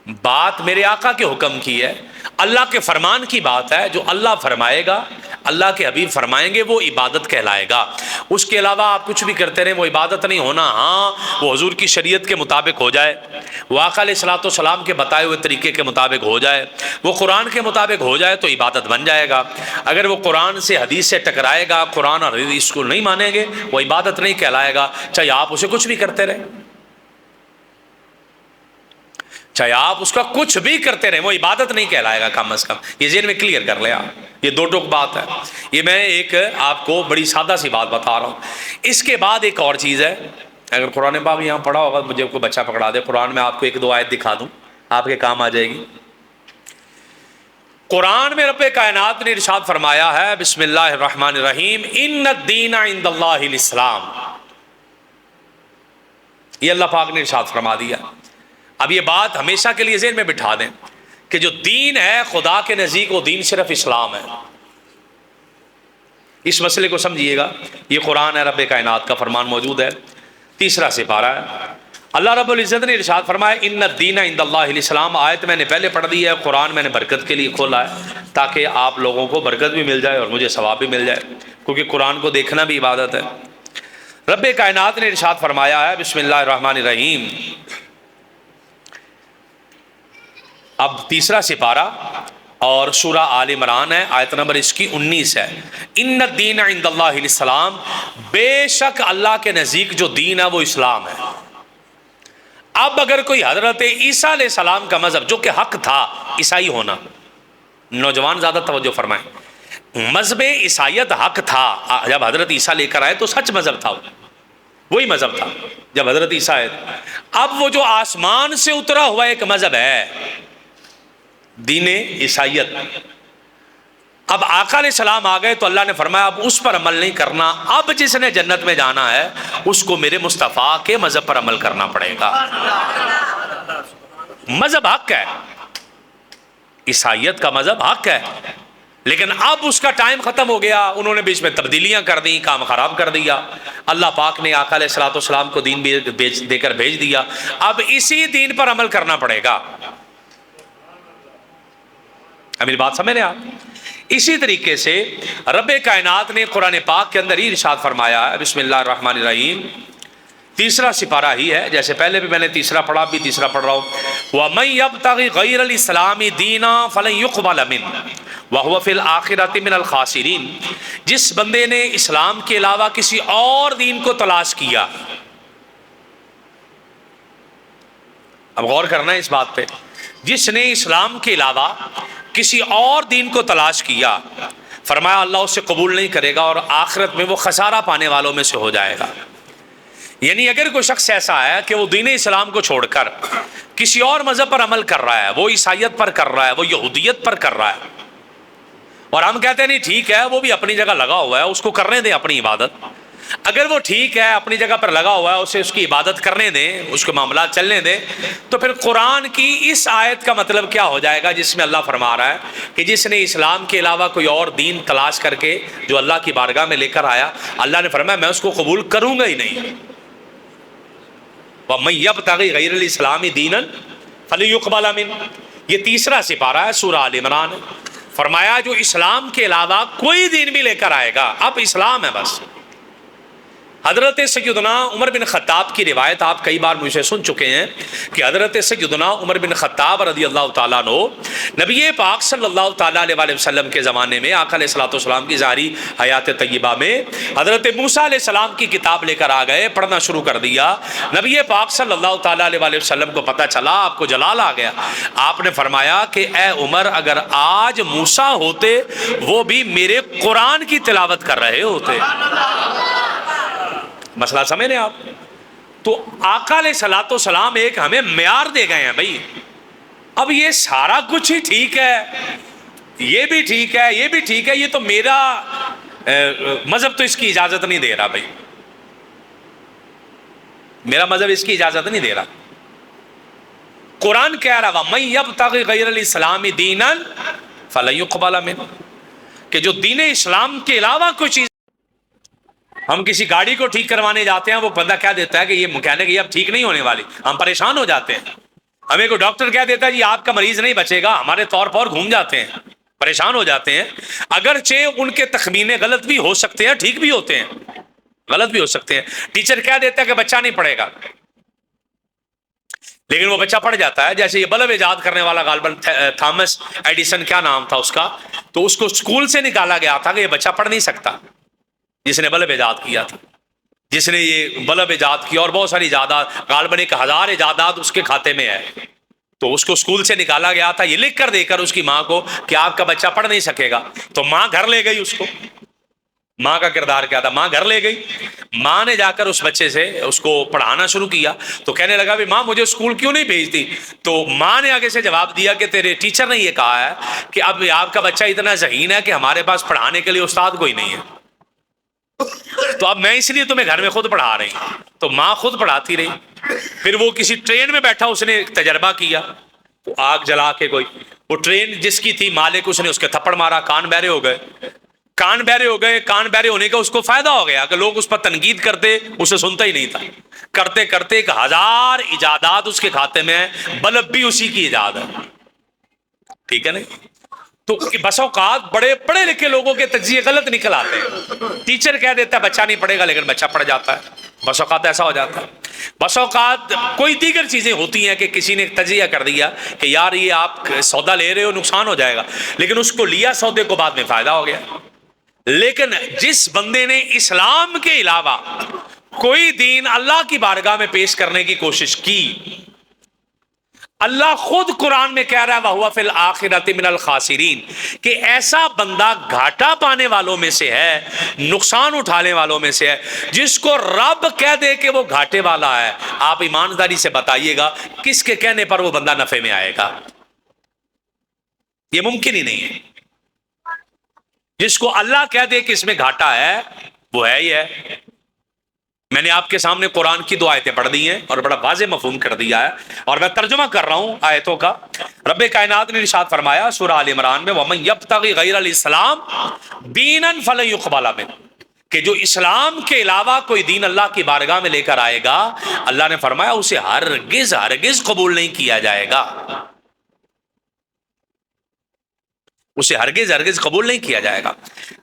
بات میرے آقا کے حکم کی ہے، اللہ کے فرمان کی بات ہے، جو اللہ فرمائے گا، اللہ کے حبیب فرمائیں گے، وہ عبادت کہلائے گا۔ اس کے علاوہ آپ کچھ بھی کرتے رہیں، وہ عبادت نہیں ہونا۔ ہاں وہ حضور کی شریعت کے مطابق ہو جائے، وہ آقا علیہ الصلوۃ والسلام کے بتائے ہوئے طریقے کے مطابق ہو جائے، وہ قرآن کے مطابق ہو جائے تو عبادت بن جائے گا۔ اگر وہ قرآن سے حدیث سے ٹکرائے گا، قرآن اور حدیث کو نہیں مانیں گے، وہ عبادت نہیں کہلائے گا، چاہے آپ اسے کچھ بھی کرتے رہیں، چاہے آپ اس کا کچھ بھی کرتے رہیں، وہ عبادت نہیں کہلائے گا کم از کم۔ یہ ذہن میں کلیئر کر لیں آپ، یہ دو ٹوک بات ہے۔ یہ میں ایک آپ کو بڑی سادہ سی بات بتا رہا ہوں۔ اس کے بعد ایک اور چیز ہے، اگر قرآن پاک یہاں پڑھا ہوگا، مجھے کوئی بچہ پکڑا دے، قرآن میں آپ کو ایک دو آیت دکھا دوں، آپ کے کام آ جائے گی۔ قرآن میں رب کائنات نے ارشاد فرمایا ہے، بسم اللہ الرحمن الرحیم، ان الدین عند اللہ الاسلام۔ یہ اللہ پاک نے ارشاد فرما دیا۔ اب یہ بات ہمیشہ کے لیے ذہن میں بٹھا دیں کہ جو دین ہے خدا کے نزدیک، وہ دین صرف اسلام ہے۔ اس مسئلے کو سمجھیے گا، یہ قرآن ہے، رب کائنات کا فرمان موجود ہے، تیسرا سپارہ ہے۔ اللہ رب العزت نے ارشاد فرمایا، ان الدین عند اللہ الاسلام۔ آیت میں نے پہلے پڑھ دی ہے، قرآن میں نے برکت کے لیے کھولا ہے تاکہ آپ لوگوں کو برکت بھی مل جائے اور مجھے ثواب بھی مل جائے، کیونکہ قرآن کو دیکھنا بھی عبادت ہے۔ رب کائنات نے ارشاد فرمایا ہے، بسم اللہ الرحمن الرحیم۔ اب تیسرا سپارہ اور سورہ آل عمران ہے، آیت نمبر اس کی 19 ہے۔ ان الدین عند اللہ الاسلام، بے شک اللہ کے نزدیک جو دین ہے وہ اسلام ہے۔ اب اگر کوئی حضرت عیسیٰ علیہ السلام کا مذہب، جو کہ حق تھا عیسائی ہونا، نوجوان زیادہ توجہ فرمائیں، مذہب عیسائیت حق تھا، جب حضرت عیسیٰ لے کر آئے تو سچ مذہب تھا، وہی مذہب تھا جب حضرت عیسیٰ آئے۔ اب وہ جو آسمان سے اترا ہوا ایک مذہب ہے، دین عیسائیت، اب آقا علیہ السلام آ گئے تو اللہ نے فرمایا اب اس پر عمل نہیں کرنا، اب جس نے جنت میں جانا ہے اس کو میرے مصطفیٰ کے مذہب پر عمل کرنا پڑے گا۔ مذہب حق ہے، عیسائیت کا مذہب حق ہے، لیکن اب اس کا ٹائم ختم ہو گیا، انہوں نے بیچ میں تبدیلیاں کر دیں، کام خراب کر دیا۔ اللہ پاک نے آقا علیہ السلام کو دین دے کر بھیج دیا، اب اسی دین پر عمل کرنا پڑے گا۔ اب میری بات سمجھ رہے آپ؟ اسی طریقے سے رب کائنات نے قرآن پاک کے اندر ہی ارشاد فرمایا ہے، بسم اللہ الرحمن الرحیم، تیسرا سپارہ ہی ہے، جیسے پہلے بھی میں نے تیسرا پڑھا، بھی تیسرا پڑھ رہا ہوں۔ وَمَن يَبْتَغِ غَيْرَ الْإِسْلَامِ دِينًا فَلَن يُقْبَلَ مِنْهُ وَهُوَ فِي الْآخِرَةِ مِنَ الْخَاسِرِينَ۔ جس بندے نے اسلام کے علاوہ کسی اور دین کو تلاش کیا، اب غور کرنا ہے اس بات پہ، جس نے اسلام کے علاوہ کسی اور دین کو تلاش کیا، فرمایا اللہ اسے قبول نہیں کرے گا اور آخرت میں وہ خسارہ پانے والوں میں سے ہو جائے گا۔ یعنی اگر کوئی شخص ایسا ہے کہ وہ دین اسلام کو چھوڑ کر کسی اور مذہب پر عمل کر رہا ہے، وہ عیسائیت پر کر رہا ہے، وہ یہودیت پر کر رہا ہے، اور ہم کہتے ہیں نہیں ٹھیک ہے، وہ بھی اپنی جگہ لگا ہوا ہے، اس کو کرنے دیں اپنی عبادت، اگر وہ ٹھیک ہے اپنی جگہ پر لگا ہوا ہے، اسے اس کی عبادت کرنے دیں، اس کے معاملات چلنے دیں، تو پھر قرآن کی اس آیت کا مطلب کیا ہو جائے گا جس میں اللہ فرما رہا ہے کہ جس نے اسلام کے علاوہ کوئی اور دین تلاش کر کے جو اللہ کی بارگاہ میں لے کر آیا، اللہ نے فرمایا میں اس کو قبول کروں گا ہی نہیں۔ وَمَن يَبْتَغِ غَيْرَ الْإِسْلَامِ دِينًا فَلَن يُقْبَلَ مِنْهُ، یہ تیسرا سپارہ ہے سورہ آل عمران۔ فرمایا جو اسلام کے علاوہ کوئی دین بھی لے کر آئے گا، اب اسلام ہے بس۔ حضرت سیدنا عمر بن خطاب کی روایت آپ کئی بار مجھ سے سن چکے ہیں کہ حضرت سیدنا عمر بن خطاب رضی اللہ تعالیٰ عنہ نبی پاک صلی اللہ تعالیٰ علیہ وسلم کے زمانے میں آقا علیہ السلام کی ظاہری حیات طیبہ میں حضرت موسیٰ علیہ السلام کی کتاب لے کر آ گئے، پڑھنا شروع کر دیا۔ نبی پاک صلی اللہ تعالیٰ علیہ وسلم کو پتہ چلا، آپ کو جلال آ گیا، آپ نے فرمایا کہ اے عمر اگر آج موسیٰ ہوتے وہ بھی میرے قرآن کی تلاوت کر رہے ہوتے۔ مسئلہ سمجھ رہے ہیں آپ؟ تو آقا علیہ السلام ایک ہمیں معیار دے گئے ہیں بھائی، اب یہ سارا کچھ ہی ٹھیک ہے، یہ بھی ٹھیک ہے، یہ بھی ٹھیک ہے، یہ تو میرا مذہب تو اس کی اجازت نہیں دے رہا بھائی، میرا مذہب اس کی اجازت نہیں دے رہا۔ قرآن کہہ رہا وَمَن يَبْتَغِ غَيْرَ الْإِسْلَامِ دِينًا فَلَن يُقْبَلَ مِنْهُ، کہ جو دین اسلام کے علاوہ کوئی چیز، ہم کسی گاڑی کو ٹھیک کروانے جاتے ہیں، وہ بندہ کہہ دیتا ہے کہ یہ مکینک یہ اب ٹھیک نہیں ہونے والی، ہم پریشان ہو جاتے ہیں، ہمیں کوئی ڈاکٹر کہہ دیتا ہے جی آپ کا مریض نہیں بچے گا، ہمارے طور پر گھوم جاتے ہیں، پریشان ہو جاتے ہیں، اگرچہ ان کے تخمینے غلط بھی ہو سکتے ہیں، ٹھیک بھی ہوتے ہیں، غلط بھی ہو سکتے ہیں۔ ٹیچر کہہ دیتا ہے کہ بچہ نہیں پڑھے گا، لیکن وہ بچہ پڑھ جاتا ہے۔ جیسے یہ بلب ایجاد کرنے والا غالباً تھامس ایڈیسن، کیا نام تھا اس کا، تو اس کو اسکول سے نکالا گیا تھا کہ یہ بچہ پڑھ نہیں سکتا، جس نے بلب ایجاد کیا تھا، جس نے یہ بلب ایجاد کیا اور بہت ساری ایجادات، غالباً 1000 ایجادات اس کے کھاتے میں ہے، تو اس کو اسکول سے نکالا گیا تھا یہ لکھ کر دے کر اس کی ماں کو کہ آپ کا بچہ پڑھ نہیں سکے گا۔ تو ماں گھر لے گئی اس کو، ماں کا کردار کیا تھا، ماں گھر لے گئی، ماں نے جا کر اس بچے سے اس کو پڑھانا شروع کیا، تو کہنے لگا بھی ماں مجھے اسکول کیوں نہیں بھیجتی؟ تو ماں نے آگے سے جواب دیا کہ تیرے ٹیچر نے یہ کہا ہے کہ اب آپ کا بچہ اتنا ذہین ہے کہ ہمارے پاس پڑھانے کے لیے استاد کوئی نہیں ہے، تو اب میں اس لیے تمہیں گھر میں خود پڑھا رہی ہوں۔ تو ماں خود پڑھاتی رہی، پھر وہ کسی ٹرین میں بیٹھا اس نے تجربہ کیا، تو آگ جلا کے کوئی، وہ ٹرین جس کی تھی مالک، اس نے اس کے تھپڑ مارا، کان بہرے ہو گئے، کان بہرے ہو گئے، کان بہرے ہونے کا اس کو فائدہ ہو گیا کہ لوگ اس پر تنقید کرتے، اسے سنتا ہی نہیں تھا، کرتے کرتے 1000 ایجادات اس کے کھاتے میں ہیں، بلب بھی اسی کی ایجاد ہے، ٹھیک ہے نہیں؟ تو بس اوقات بڑے پڑھے لکھے لوگوں کے تجزیے غلط نکل آتے ہیں، ٹیچر کہہ دیتا ہے بچہ نہیں پڑھے گا لیکن بچہ پڑھ جاتا ہے، بس اوقات ایسا ہو جاتا ہے۔ بس اوقات کوئی دیگر چیزیں ہوتی ہیں کہ کسی نے تجزیہ کر دیا کہ یار یہ آپ سودا لے رہے ہو نقصان ہو جائے گا، لیکن اس کو لیا سودے کو، بعد میں فائدہ ہو گیا۔ لیکن جس بندے نے اسلام کے علاوہ کوئی دین اللہ کی بارگاہ میں پیش کرنے کی کوشش کی، اللہ خود قرآن میں کہہ رہا ہے وَهُوَ فِي الْآخِرَةِ مِنَ الْخَاسِرِينَ کہ ایسا بندہ گھاٹا پانے والوں میں سے ہے، نقصان اٹھانے والوں میں سے ہے، جس کو رب کہہ دے کہ وہ گھاٹے والا ہے۔ آپ ایمانداری سے بتائیے گا کس کے کہنے پر وہ بندہ نفع میں آئے گا؟ یہ ممکن ہی نہیں ہے۔ جس کو اللہ کہہ دے کہ اس میں گھاٹا ہے، وہ ہے ہی ہے۔ میں نے آپ کے سامنے قرآن کی 2 آیتیں پڑھ دی ہیں اور بڑا واضح مفہوم کر دیا ہے، اور میں ترجمہ کر رہا ہوں آیتوں کا۔ رب کائنات نے ارشاد فرمایا سورہ آل عمران میں وَمَن يَبْتَغِ غَيْرَ الْإِسْلَامِ دِينًا فَلَن يُقْبَلَ مِنْهُ کہ جو اسلام کے علاوہ کوئی دین اللہ کی بارگاہ میں لے کر آئے گا، اللہ نے فرمایا اسے ہرگز ہرگز قبول نہیں کیا جائے گا، اسے ہرگز ہرگز قبول نہیں کیا جائے گا۔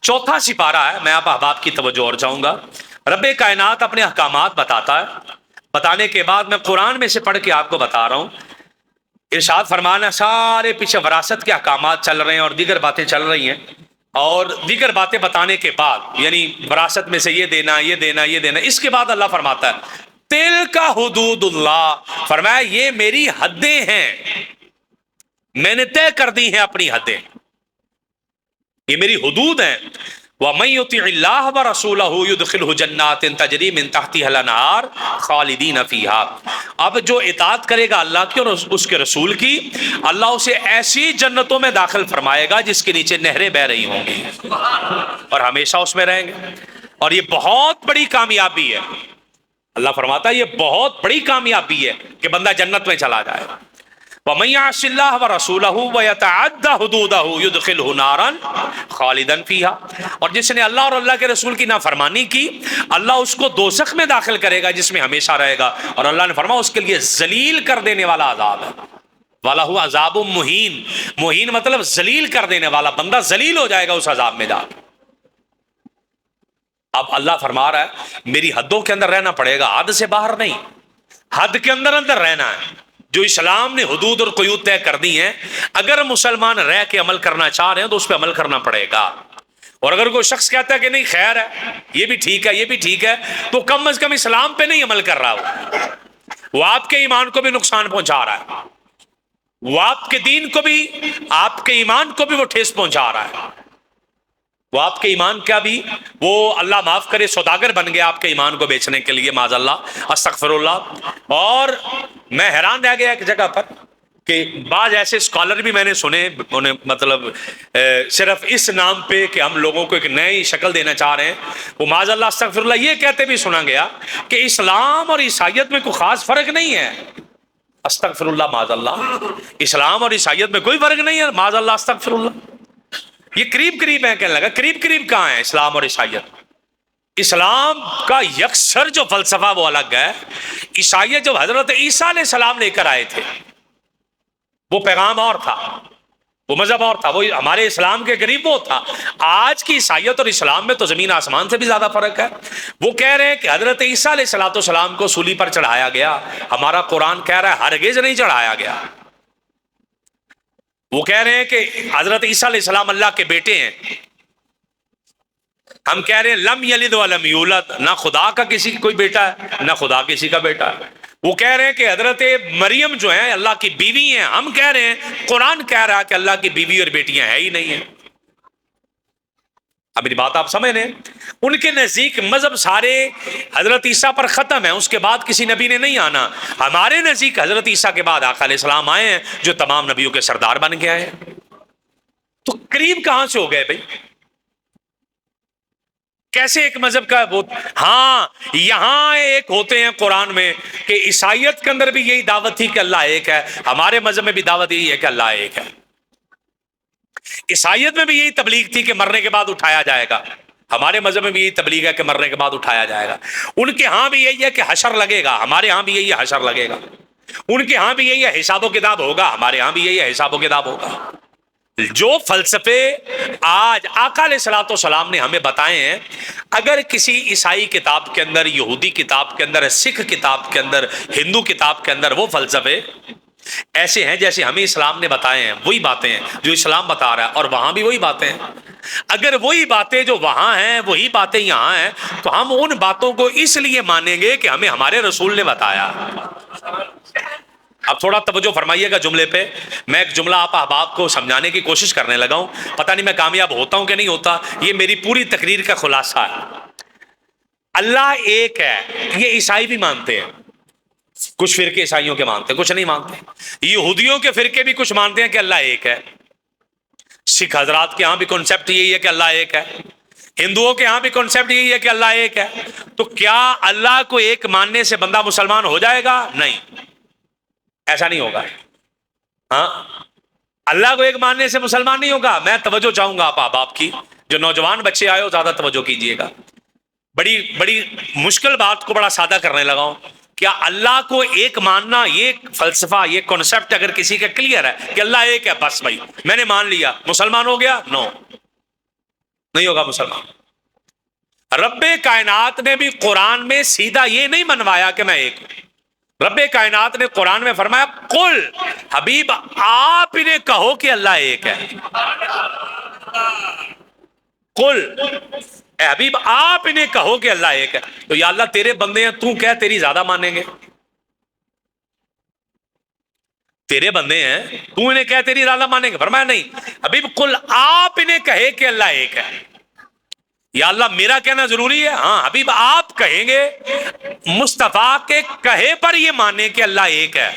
4 سپارہ ہے، میں آپ احباب کی توجہ اور چاہوں گا۔ رب کائنات اپنے احکامات بتاتا ہے، بتانے کے بعد میں قرآن میں سے پڑھ کے آپ کو بتا رہا ہوں۔ ارشاد فرمانا سارے پیچھے وراثت کے احکامات چل رہے ہیں اور دیگر باتیں چل رہی ہیں، اور دیگر باتیں بتانے کے بعد یعنی وراثت میں سے یہ دینا یہ دینا یہ دینا، اس کے بعد اللہ فرماتا ہے تِلْکَ حدود اللہ، فرمایا یہ میری حدیں ہیں، میں نے طے کر دی ہیں اپنی حدیں، یہ میری حدود ہیں۔ وَمَن يُطِعِ اللَّهَ وَرَسُولَهُ يُدْخِلْهُ جَنَّاتٍ تَجْرِي مِن تَحْتِهَا الْأَنْهَارُ خَالِدِينَ فِيهَا، اب جو اطاعت کرے گا اللہ کی اور اس کے رسول کی، اللہ اسے ایسی جنتوں میں داخل فرمائے گا جس کے نیچے نہریں بہ رہی ہوں گی، اور ہمیشہ اس میں رہیں گے، اور یہ بہت بڑی کامیابی ہے۔ اللہ فرماتا ہے یہ بہت بڑی کامیابی ہے کہ بندہ جنت میں چلا جائے۔ وَمَن يَعْصِ اللَّهَ وَرَسُولَهُ وَيَتَعَدَّ حُدُودَهُ يُدْخِلْهُ نَارًا خَالِدًا فِيهَا، اور جس نے اللہ اور اللہ کے رسول کی نافرمانی کی، اللہ اس کو دوزخ میں داخل کرے گا جس میں ہمیشہ رہے گا، اور اللہ نے فرمایا اس کے لیے ذلیل کر دینے والا عذاب ہے۔ وَلَهُ عَذَابٌ مُهِينٌ، مہین مطلب ذلیل کر دینے والا، بندہ ذلیل ہو جائے گا اس عذاب میں جا کے۔ اب اللہ فرما رہا ہے میری حدوں کے اندر رہنا پڑے گا، حد سے باہر نہیں، حد کے اندر اندر رہنا ہے۔ جو اسلام نے حدود اور قیود طے کر دی ہیں، اگر مسلمان رہ کے عمل کرنا چاہ رہے ہیں تو اس پہ عمل کرنا پڑے گا، اور اگر کوئی شخص کہتا ہے کہ نہیں خیر ہے یہ بھی ٹھیک ہے یہ بھی ٹھیک ہے، تو کم از کم اسلام پہ نہیں عمل کر رہا، وہ آپ کے ایمان کو بھی نقصان پہنچا رہا ہے، وہ آپ کے دین کو بھی، آپ کے ایمان کو بھی وہ ٹھیس پہنچا رہا ہے، وہ آپ کے ایمان کا بھی، وہ اللہ معاف کرے سوداگر بن گیا آپ کے ایمان کو بیچنے کے لیے، معاذ اللہ، استغفر اللہ۔ اور میں حیران رہ گیا ایک جگہ پر کہ بعض ایسے اسکالر بھی میں نے سنے، انہیں مطلب صرف اس نام پہ کہ ہم لوگوں کو ایک نئی شکل دینا چاہ رہے ہیں، وہ معاذ اللہ استغفر اللہ یہ کہتے بھی سنا گیا کہ اسلام اور عیسائیت میں کوئی خاص فرق نہیں ہے، استغفر اللہ معاذ اللہ، اسلام اور عیسائیت میں کوئی فرق نہیں ہے، معاذ اللہ استغفر اللہ، یہ قریب قریب ہیں، کہنے لگا قریب قریب کہاں ہیں اسلام اور عیسائیت؟ اسلام کا یکسر جو فلسفہ وہ الگ ہے، عیسائیت جو حضرت عیسیٰ علیہ السلام لے کر آئے تھے وہ پیغام اور تھا، وہ مذہب اور تھا، وہ ہمارے اسلام کے قریب وہ تھا۔ آج کی عیسائیت اور اسلام میں تو زمین آسمان سے بھی زیادہ فرق ہے۔ وہ کہہ رہے ہیں کہ حضرت عیسیٰ علیہ الصلوۃ والسلام کو سولی پر چڑھایا گیا، ہمارا قرآن کہہ رہا ہے ہرگز نہیں چڑھایا گیا۔ وہ کہہ رہے ہیں کہ حضرت عیسیٰ علیہ السلام اللہ کے بیٹے ہیں، ہم کہہ رہے ہیں لم یلد ولم یولد، نہ خدا کا کسی کوئی بیٹا ہے نہ خدا کسی کا بیٹا ہے۔ وہ کہہ رہے ہیں کہ حضرت مریم جو ہیں اللہ کی بیوی ہیں، ہم کہہ رہے ہیں قرآن کہہ رہا ہے کہ اللہ کی بیوی اور بیٹیاں ہیں ہی نہیں ہیں۔ اب میری بات آپ سمجھ رہے ہیں؟ ان کے نزدیک مذہب سارے حضرت عیسیٰ پر ختم ہے، اس کے بعد کسی نبی نے نہیں آنا۔ ہمارے نزدیک حضرت عیسیٰ کے بعد آقا علیہ السلام آئے ہیں جو تمام نبیوں کے سردار بن کے آئے ہیں۔ تو قریب کہاں سے ہو گئے بھائی؟ کیسے ایک مذہب کا وہ؟ ہاں یہاں ایک ہوتے ہیں قرآن میں کہ عیسائیت کے اندر بھی یہی دعوت تھی کہ اللہ ایک ہے، ہمارے مذہب میں بھی دعوت یہی ہے کہ اللہ ایک ہے۔ عیسائیت میں بھی یہی تبلیغ تھی کہ مرنے کے بعد اٹھایا جائے گا، ہمارے مذہب میں بھی یہی تبلیغ ہے کہ مرنے کے بعد اٹھایا جائے گا۔ ان کے ہاں بھی یہی ہے کہ حشر لگے گا، ہمارے ہاں بھی یہی ہے حشر لگے گا۔ ان کے ہاں بھی یہی ہے حساب و کتاب ہوگا، ہمارے ہاں بھی یہی ہے حساب و کتاب ہوگا۔ جو فلسفے آج آقا علیہ الصلوۃ والسلام نے ہمیں بتائے ہیں، اگر کسی عیسائی کتاب کے اندر، یہودی کتاب کے اندر، سکھ کتاب کے اندر، ہندو کتاب کے اندر وہ فلسفے ایسے ہیں جیسے ہمیں اسلام نے بتائے ہیں، وہی باتیں ہیں جو اسلام بتا رہا ہے، اور وہاں بھی وہی باتیں ہیں، اگر وہی باتیں جو وہاں ہیں وہی باتیں یہاں ہیں، تو ہم ان باتوں کو اس لیے مانیں گے کہ ہمیں ہمارے رسول نے بتایا۔ اب تھوڑا توجہ فرمائیے گا جملے پہ، میں ایک جملہ آپ احباب کو سمجھانے کی کوشش کرنے لگا ہوں، پتہ نہیں میں کامیاب ہوتا ہوں کہ نہیں ہوتا، یہ میری پوری تقریر کا خلاصہ ہے۔ اللہ ایک ہے، یہ عیسائی بھی مانتے ہیں، کچھ فرقے عیسائیوں کے مانتے ہیں، کچھ نہیں مانتے۔ یہودیوں کے فرقے بھی کچھ مانتے ہیں کہ اللہ ایک ہے، سکھ حضرات کے ہاں بھی کنسیپٹ یہی ہے کہ اللہ ایک ہے، ہندوؤں کے ہاں بھی کنسیپٹ یہی ہے کہ اللہ ایک ہے۔ تو کیا اللہ کو ایک ماننے سے بندہ مسلمان ہو جائے گا؟ نہیں، ایسا نہیں ہوگا۔ ہاں اللہ کو ایک ماننے سے مسلمان نہیں ہوگا۔ میں توجہ چاہوں گا آپ احباب کی، جو نوجوان بچے آئے ہو زیادہ توجہ کیجئے گا، بڑی مشکل بات کو بڑا سادہ کرنے لگا ہوں۔ کیا اللہ کو ایک ماننا، یہ فلسفہ، یہ کنسپٹ اگر کسی کا کلیئر ہے کہ اللہ ایک ہے، بس بھائی میں نے مان لیا، مسلمان ہو گیا؟ نو، نہیں ہوگا مسلمان۔ رب کائنات نے بھی قرآن میں سیدھا یہ نہیں منوایا کہ میں ایک ہوں۔ رب کائنات نے قرآن میں فرمایا قل، حبیب آپ انہیں کہو کہ اللہ ایک ہے۔ قل، اے حبیب آپ انہیں کہو کہ اللہ ایک ہے۔ تو یا اللہ تیرے بندے ہیں، تو کہہ تیری زیادہ مانیں گے، تیرے بندے ہیں تو انہیں کہہ تیری زیادہ مانیں گے؟ فرمایا نہیں، حبیب قل آپ انہیں کہے کہ اللہ ایک ہے۔ یا اللہ میرا کہنا ضروری ہے؟ ہاں حبیب آپ کہیں گے، مصطفیٰ کے کہے پر یہ مانے کہ اللہ ایک ہے،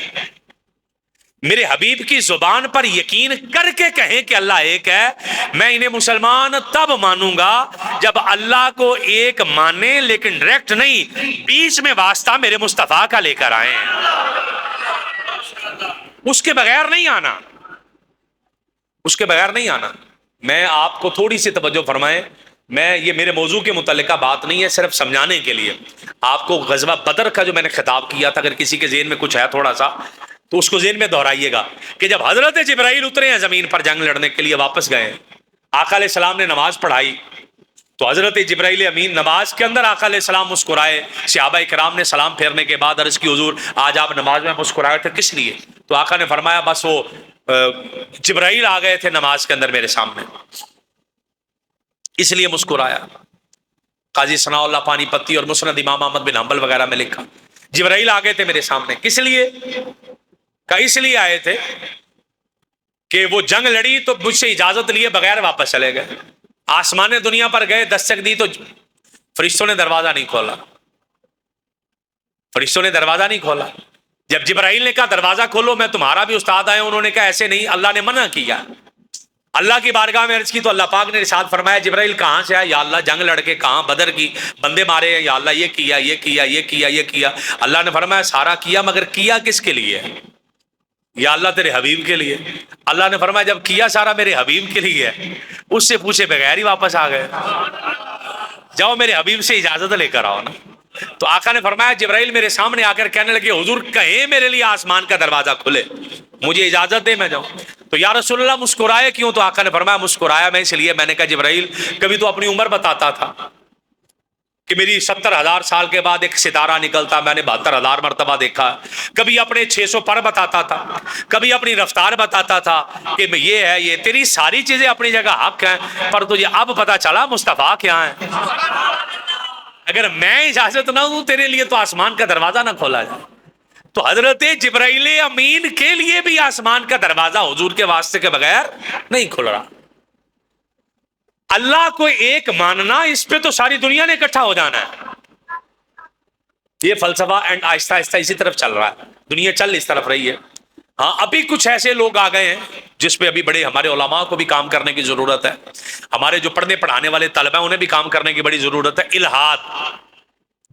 میرے حبیب کی زبان پر یقین کر کے کہیں کہ اللہ ایک ہے، میں انہیں مسلمان تب مانوں گا جب اللہ کو ایک مانے، لیکن ڈائریکٹ نہیں، بیچ میں واسطہ میرے مصطفیٰ کا لے کر آئیں، اس کے بغیر نہیں آنا، اس کے بغیر نہیں آنا۔ میں آپ کو تھوڑی سی توجہ فرمائیں، یہ میرے موضوع کے متعلقہ بات نہیں ہے، صرف سمجھانے کے لیے آپ کو غزوہ بدر کا جو میں نے خطاب کیا تھا، اگر کسی کے ذہن میں کچھ ہے تھوڑا سا تو اس کو ذہن میں دہرائیے گا کہ جب حضرت جبرائیل اترے ہیں زمین پر جنگ لڑنے کے لیے، واپس گئے، آقا علیہ السلام نے نماز پڑھائی، تو حضرت جبرائیل امین نماز کے اندر آقا علیہ السلام مسکرائے، صحابہ کرام نے سلام پھیرنے کے بعد عرض کی حضور آج آپ نماز میں مسکرائے تھے، کس لیے؟ تو آقا نے فرمایا بس وہ جبرائیل آ گئے تھے نماز کے اندر میرے سامنے، اس لیے مسکرایا۔ قاضی ثناء اللہ پانی پتی اور مسند امام احمد بن حنبل وغیرہ میں لکھا جبرائیل آ گئے تھے میرے سامنے، کس لیے؟ کہ اس لیے آئے تھے کہ وہ جنگ لڑی تو مجھ سے اجازت لیے بغیر واپس چلے گئے، آسمان دنیا پر گئے، دستک دی تو فرشتوں نے دروازہ نہیں کھولا، فرشتوں نے دروازہ نہیں کھولا۔ جب جبرائیل نے کہا دروازہ کھولو، میں تمہارا بھی استاد آیا، انہوں نے کہا ایسے نہیں، اللہ نے منع کیا۔ اللہ کی بارگاہ میں عرض کی تو اللہ پاک نے ارشاد فرمایا جبرائیل کہاں سے آیا؟ یا اللہ جنگ لڑ کے، کہاں؟ بدر کی، بندے مارے ہیں، یا اللہ یہ کیا یہ کیا یہ کیا یہ کیا۔ اللہ نے فرمایا سارا کیا، مگر کیا کس کے لیے؟ یا اللہ تیرے حبیب کے لیے۔ اللہ نے فرمایا جب کیا سارا میرے حبیب کے لیے، اس سے پوچھے بغیر ہی واپس آ گئے، جاؤ میرے حبیب سے اجازت لے کر آؤ نا۔ تو آقا نے فرمایا جبرائیل میرے سامنے آ کر کہنے لگے حضور کہیں میرے لیے آسمان کا دروازہ کھلے، مجھے اجازت دے میں جاؤں۔ تو یا رسول اللہ مسکرائے کیوں؟ تو آقا نے فرمایا مسکرایا میں اس لیے، میں نے کہا جبرائیل کبھی تو اپنی عمر بتاتا تھا کہ میری 70,000 سال کے بعد ایک ستارہ نکلتا، میں نے 72,000 مرتبہ دیکھا۔ کبھی اپنے 600 پر بتاتا تھا، کبھی اپنی رفتار بتاتا تھا کہ یہ ہے، یہ تیری ساری چیزیں اپنی جگہ حق ہیں، پر تجھے اب پتا چلا مصطفیٰ کیا ہے۔ اگر میں اجازت نہ دوں تیرے لیے تو آسمان کا دروازہ نہ کھولا جائے۔ تو حضرت جبرائیل امین کے لیے بھی آسمان کا دروازہ حضور کے واسطے کے بغیر نہیں کھل رہا۔ اللہ کو ایک ماننا، اس پہ تو ساری دنیا نے اکٹھا ہو جانا ہے۔ یہ فلسفہ اینڈ آہستہ آہستہ اسی طرف چل رہا ہے، دنیا چل اس طرف رہی ہے۔ ہاں ابھی کچھ ایسے لوگ آ گئے ہیں جس پہ ابھی بڑے ہمارے علماء کو بھی کام کرنے کی ضرورت ہے، ہمارے جو پڑھنے پڑھانے والے طلبہ ہیں انہیں بھی کام کرنے کی بڑی ضرورت ہے۔ الہاد،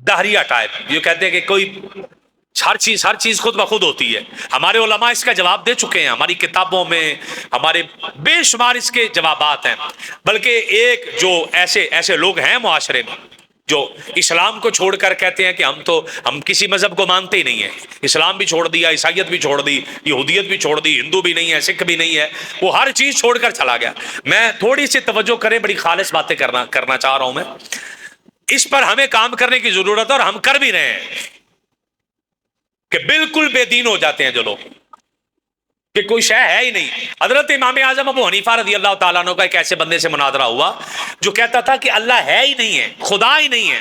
دہریہ ٹائپ، یہ کہتے ہیں کہ کوئی ہر چیز خود بخود ہوتی ہے۔ ہمارے علماء اس کا جواب دے چکے ہیں، ہماری کتابوں میں ہمارے بے شمار اس کے جوابات ہیں۔ بلکہ ایک جو ایسے لوگ ہیں معاشرے میں جو اسلام کو چھوڑ کر کہتے ہیں کہ ہم کسی مذہب کو مانتے ہی نہیں ہیں، اسلام بھی چھوڑ دیا، عیسائیت بھی چھوڑ دی، یہودیت بھی چھوڑ دی، ہندو بھی نہیں ہے، سکھ بھی نہیں ہے، وہ ہر چیز چھوڑ کر چلا گیا۔ میں تھوڑی سی توجہ کریں، بڑی خالص باتیں کرنا چاہ رہا ہوں میں، اس پر ہمیں کام کرنے کی ضرورت ہے اور ہم کر بھی رہے ہیں کہ بالکل بے دین ہو جاتے ہیں جو لوگ کہ کوئی شے ہے ہی نہیں۔ حضرت امام اعظم ابو حنیفہ رضی اللہ تعالیٰ عنہ کا ایک ایسے بندے سے مناظرہ ہوا جو کہتا تھا کہ اللہ ہے ہی نہیں ہے، خدا ہی نہیں ہے۔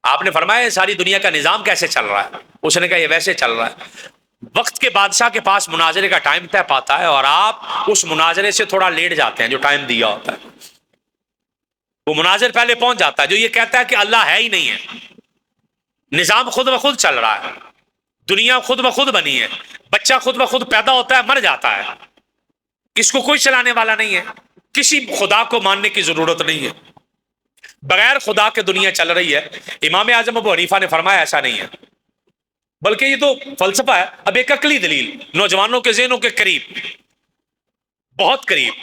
آپ نے فرمایا ساری دنیا کا نظام کیسے چل رہا ہے؟ اس نے کہا یہ ویسے چل رہا ہے، وقت کے بادشاہ کے پاس مناظرے کا ٹائم طے پاتا ہے اور آپ اس مناظرے سے تھوڑا لیٹ جاتے ہیں جو ٹائم دیا ہوتا ہے، وہ مناظر پہلے پہنچ جاتا ہے جو یہ کہتا ہے کہ اللہ ہے ہی نہیں ہے، نظام خود بخود چل رہا ہے، دنیا خود بخود بنی ہے، بچہ خود بخود پیدا ہوتا ہے مر جاتا ہے، اس کو کوئی چلانے والا نہیں ہے، کسی خدا کو ماننے کی ضرورت نہیں ہے، بغیر خدا کے دنیا چل رہی ہے۔ امام اعظم ابو حنیفہ نے فرمایا ایسا نہیں ہے، بلکہ یہ تو فلسفہ ہے۔ اب ایک عقلی دلیل نوجوانوں کے ذہنوں کے قریب، بہت قریب،